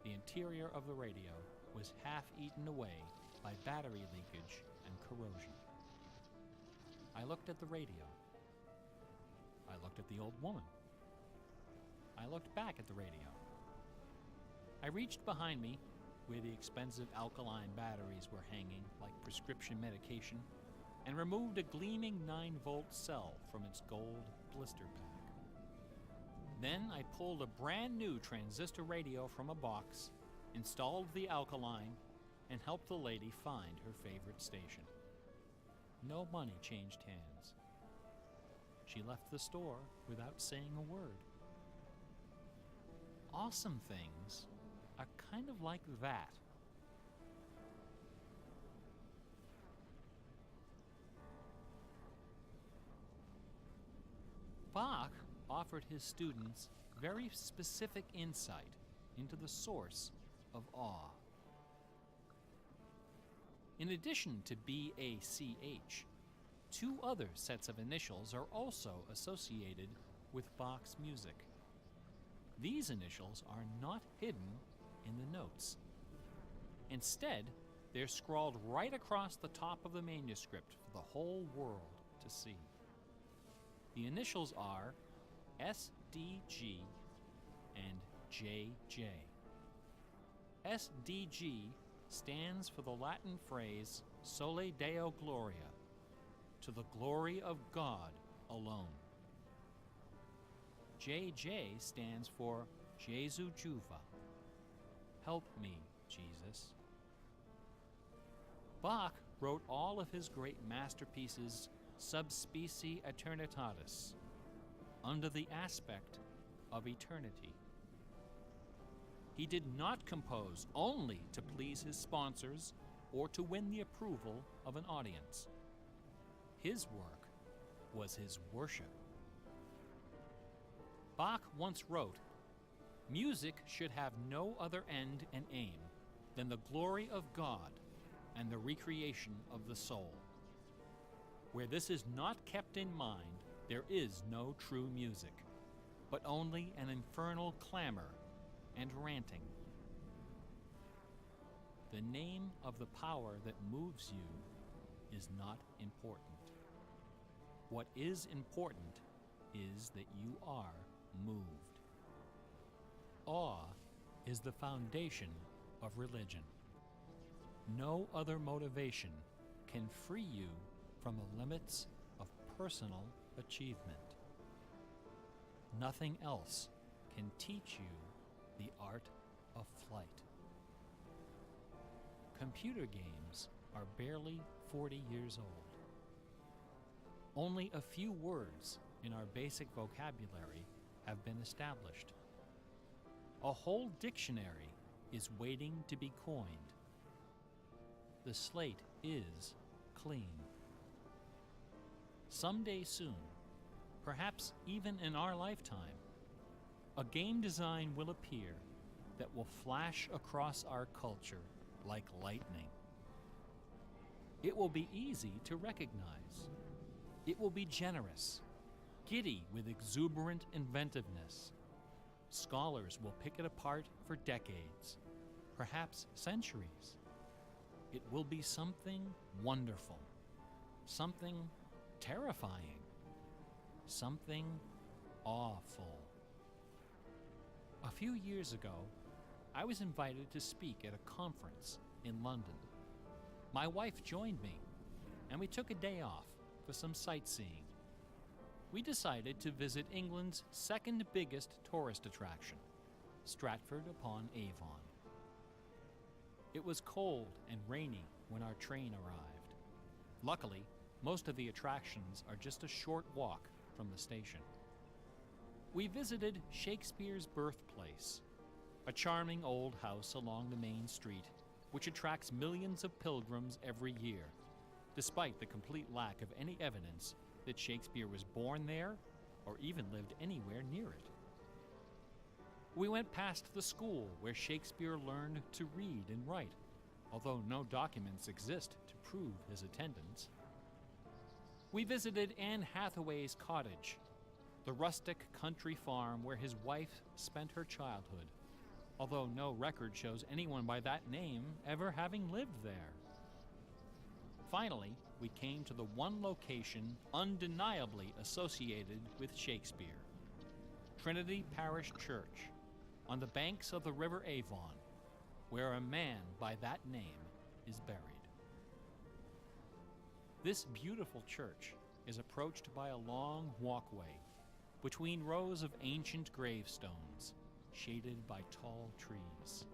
The interior of the radio was half eaten away by battery leakage and corrosion. I looked at the radio. I looked at the old woman. I looked back at the radio. I reached behind me, where the expensive alkaline batteries were hanging like prescription medication, and removed a gleaming 9-volt cell from its gold blister pack. Then I pulled a brand new transistor radio from a box, installed the alkaline, and helped the lady find her favorite station. No money changed hands. She left the store without saying a word. Awesome things are kind of like that. Bach offered his students very specific insight into the source of awe. In addition to BACH, 2 other sets of initials are also associated with Bach's music. These initials are not hidden in the notes. Instead, they're scrawled right across the top of the manuscript for the whole world to see. The initials are SDG and JJ. SDG stands for the Latin phrase Sole Deo Gloria, to the glory of God alone. JJ stands for Jesu Juva, help me, Jesus. Bach wrote all of his great masterpieces sub specie aeternitatis, under the aspect of eternity. He did not compose only to please his sponsors or to win the approval of an audience. His work was his worship. Bach once wrote, "Music should have no other end and aim than the glory of God and the recreation of the soul. Where this is not kept in mind, there is no true music, but only an infernal clamor and ranting." The name of the power that moves you is not important. What is important is that you are moved. Awe is the foundation of religion. No other motivation can free you from the limits of personal achievement. Nothing else can teach you the art of flight. Computer games are barely 40 years old. Only a few words in our basic vocabulary have been established. A whole dictionary is waiting to be coined. The slate is clean. Someday soon, perhaps even in our lifetime, a game design will appear that will flash across our culture like lightning. It will be easy to recognize. It will be generous, giddy with exuberant inventiveness. Scholars will pick it apart for decades, perhaps centuries. It will be something wonderful, something terrifying, something awful. A few years ago, I was invited to speak at a conference in London. My wife joined me, and we took a day off for some sightseeing. We decided to visit England's second biggest tourist attraction, Stratford-upon-Avon. It was cold and rainy when our train arrived. Luckily, most of the attractions are just a short walk from the station. We visited Shakespeare's birthplace, a charming old house along the main street, which attracts millions of pilgrims every year, despite the complete lack of any evidence that Shakespeare was born there or even lived anywhere near it. We went past the school where Shakespeare learned to read and write, although no documents exist to prove his attendance. We visited Anne Hathaway's cottage, the rustic country farm where his wife spent her childhood, although no record shows anyone by that name ever having lived there. Finally, we came to the one location undeniably associated with Shakespeare, Trinity Parish Church, on the banks of the River Avon, where a man by that name is buried. This beautiful church is approached by a long walkway between rows of ancient gravestones, shaded by tall trees.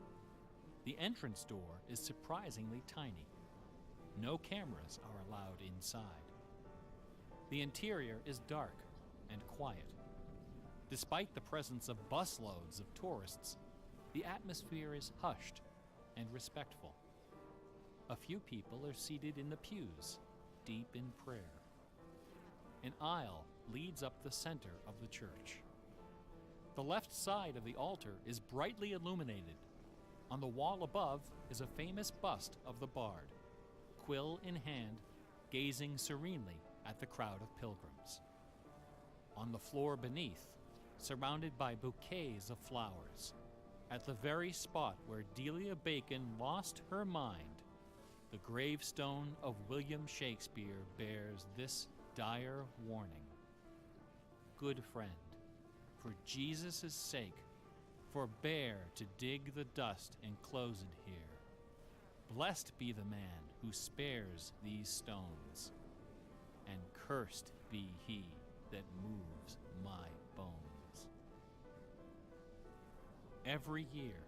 The entrance door is surprisingly tiny. No cameras are allowed inside. The interior is dark and quiet. Despite the presence of busloads of tourists, the atmosphere is hushed and respectful. A few people are seated in the pews, deep in prayer. An aisle leads up the center of the church. The left side of the altar is brightly illuminated. On the wall above is a famous bust of the bard, quill in hand, gazing serenely at the crowd of pilgrims. On the floor beneath, surrounded by bouquets of flowers, at the very spot where Delia Bacon lost her mind, the gravestone of William Shakespeare bears this dire warning. Good friend, for Jesus' sake, forbear to dig the dust enclosed here. Blessed be the man who spares these stones, and cursed be he that moves my bones. Every year,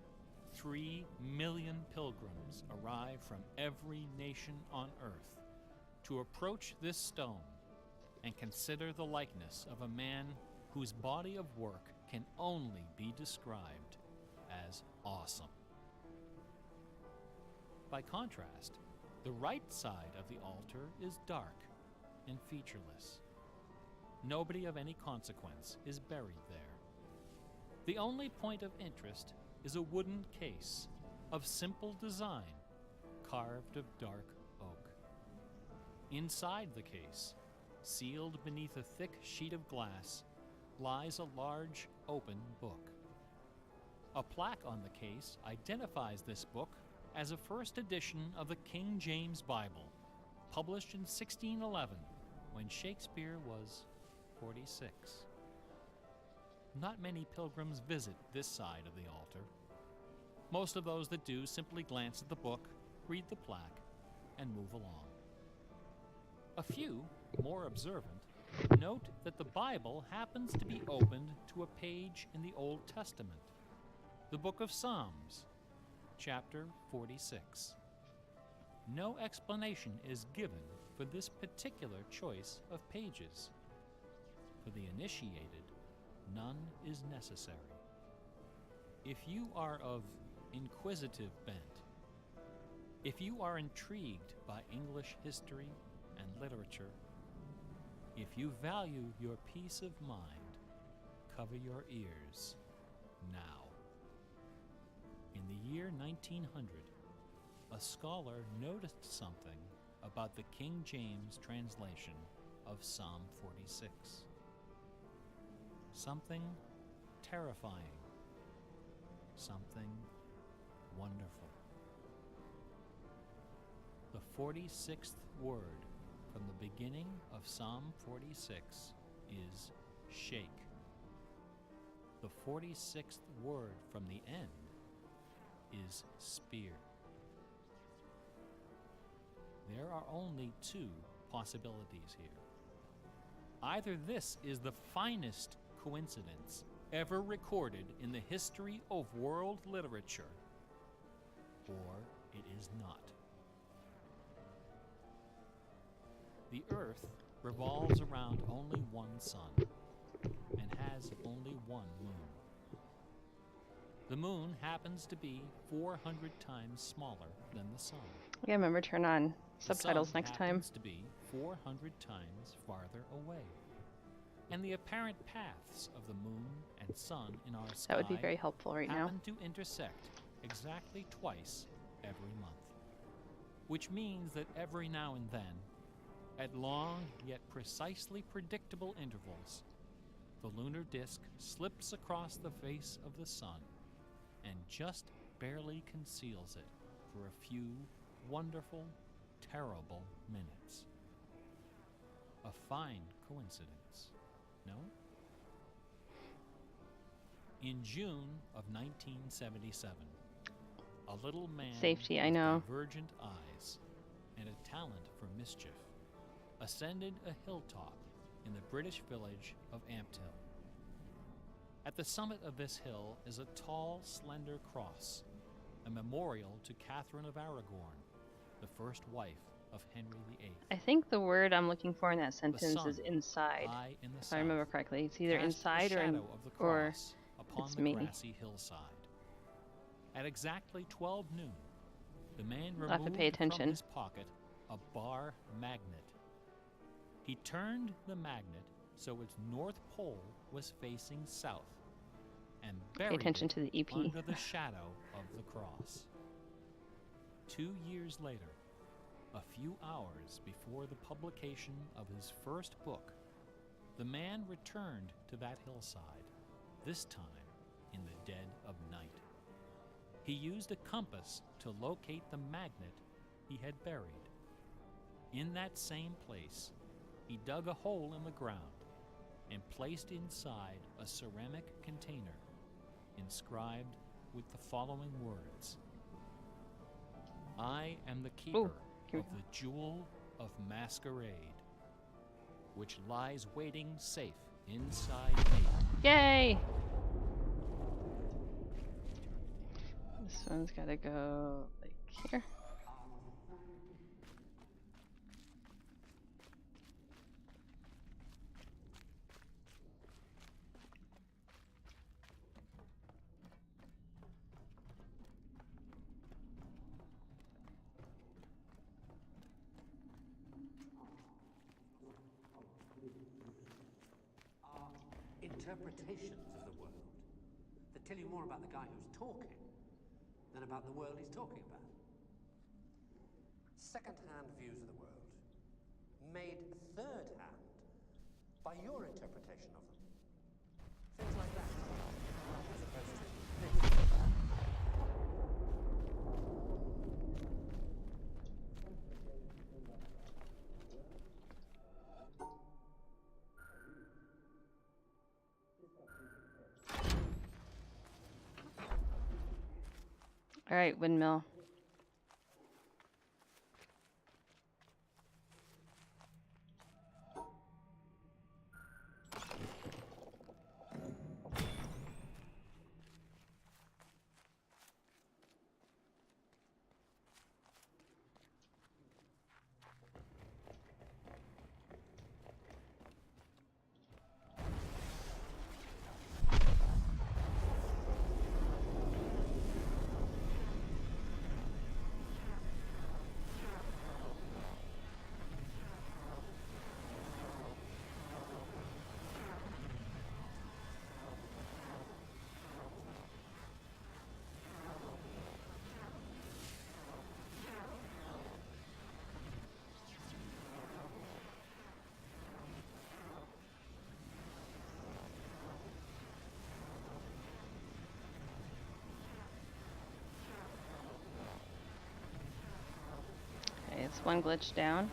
3 million pilgrims arrive from every nation on earth to approach this stone and consider the likeness of a man whose body of work can only be described as awesome. By contrast, the right side of the altar is dark and featureless. Nobody of any consequence is buried there. The only point of interest is a wooden case of simple design, carved of dark oak. Inside the case, sealed beneath a thick sheet of glass, lies a large open book. A plaque on the case identifies this book as a first edition of the King James Bible, published in 1611, when Shakespeare was 46. Not many pilgrims visit this side of the altar. Most of those that do simply glance at the book, read the plaque, and move along. A few, more observant, note that the Bible happens to be opened to a page in the Old Testament, the book of Psalms, chapter 46. No explanation is given for this particular choice of pages. For the initiated, none is necessary. If you are of inquisitive bent, if you are intrigued by English history and literature, if you value your peace of mind, cover your ears now. In the year 1900, a scholar noticed something about the King James translation of Psalm 46. something terrifying, something wonderful. The 46th word from the beginning of Psalm 46 is shake. The 46th word from the end is spear. There are only two possibilities here. Either this is the finest coincidence ever recorded in the history of world literature, or it is not. The Earth revolves around only one sun and has only one moon. The moon happens to be 400 times smaller than the sun. Yeah, remember, turn on The subtitles sun next time. happens to be 400 times farther away. And the apparent paths of the moon and sun in our sky That would be very helpful right now. happen to intersect exactly twice every month. Which means that every now and then, at long yet precisely predictable intervals, the lunar disk slips across the face of the sun and just barely conceals it for a few wonderful, terrible minutes. A fine coincidence, no? In June of 1977, a little man Safety, I with know. divergent eyes and a talent for mischief ascended a hilltop in the British village of Ampthill. At the summit of this hill is a tall, slender cross, a memorial to Catherine of Aragon, the first wife of Henry VIII. I think the word I'm looking for in that sentence sun, is inside. high in the If I remember south, correctly, it's either cast inside the or in, shadow of the or cross upon it's the me. grassy hillside. At exactly 12 noon, the man I'll have to removed pay attention. from his pocket a bar magnet. He turned the magnet so its north pole was facing south and Pay buried attention it to the EP. under the shadow of the cross. 2 years later, a few hours before the publication of his first book, the man returned to that hillside, this time in the dead of night. He used a compass to locate the magnet he had buried. In that same place, he dug a hole in the ground and placed inside a ceramic container inscribed with the following words: I am the keeper here we of the jewel of masquerade, which lies waiting safe inside me. Yay! This one's gotta go like here. Interpretations of the world that tell you more about the guy who's talking than about the world he's talking about. Second-hand views of the world, made third-hand by your interpretation of them. Things like that, as opposed to this. All right, windmill. That's one glitch down.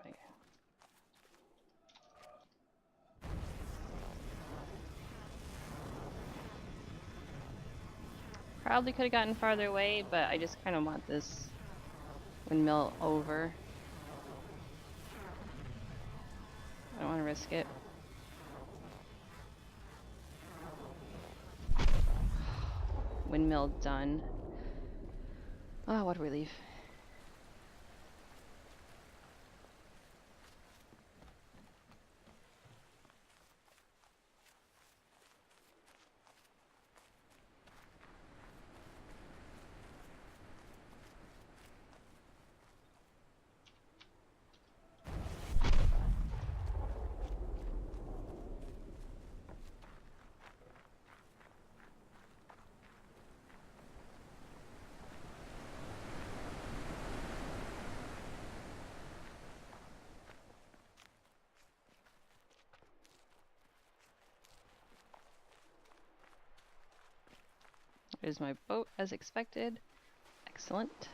Right. Probably could have gotten farther away, but I just kind of want this windmill over. I don't want to risk it. Windmill done. Oh, what a relief. There's my boat as expected. Excellent.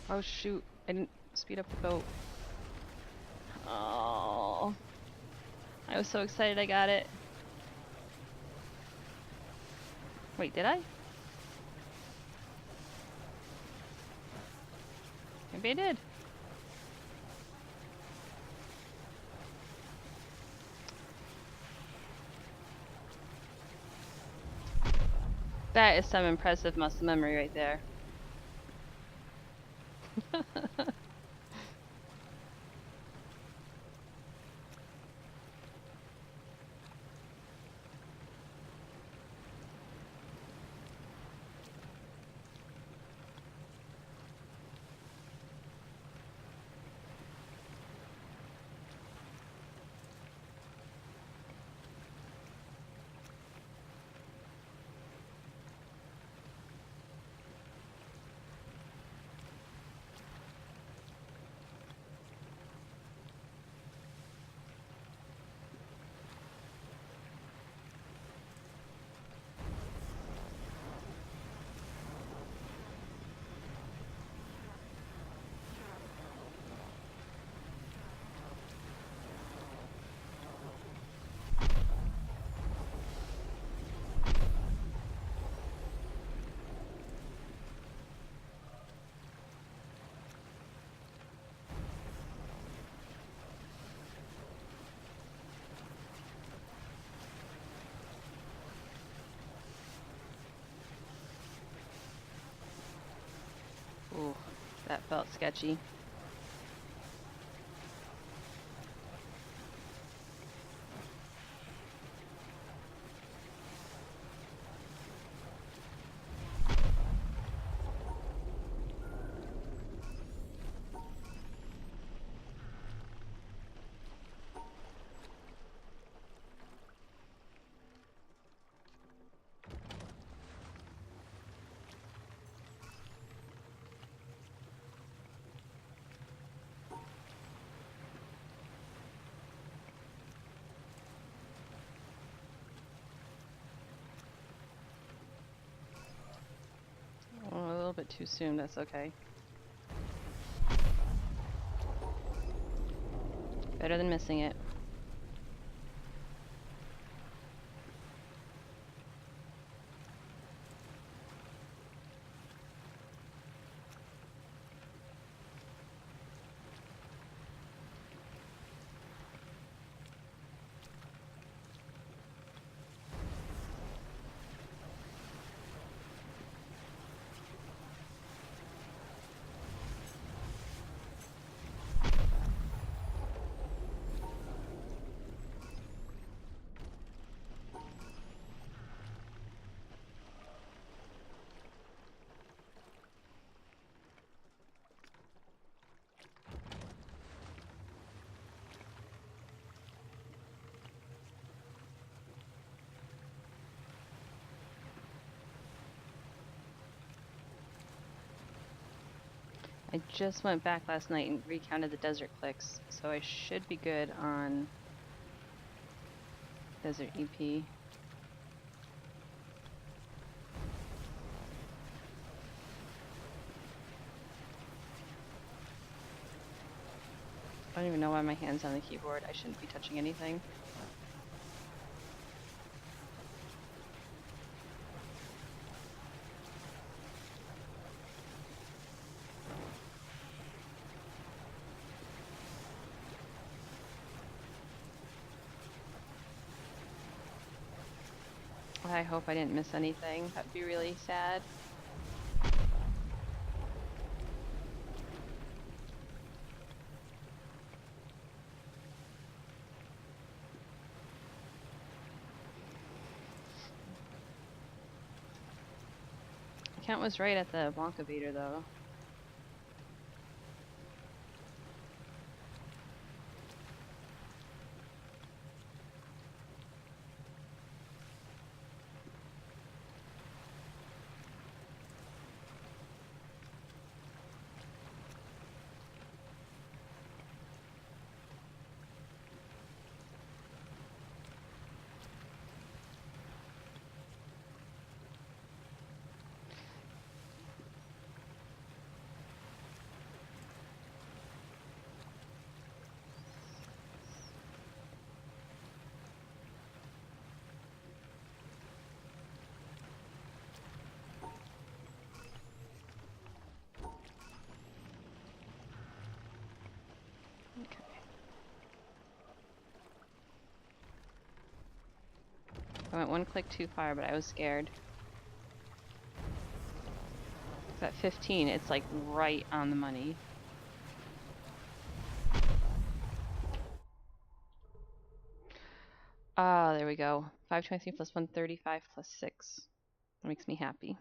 Oh shoot, I didn't speed up the boat. Oh, I was so excited I got it. Wait, did I? Maybe I did. That is some impressive muscle memory right there. felt sketchy. Oh, a little bit too soon, that's okay. Better than missing it. I just went back last night and recounted the desert clicks, so I should be good on Desert EP. I don't even know why my hand's on the keyboard. I shouldn't be touching anything. I hope I didn't miss anything. That'd be really sad. Count was right at the Blanca beater though. Okay. I went one click too far, but I was scared. At 15, it's like right on the money. Ah, there we go. 523 plus 135 plus 6. That makes me happy.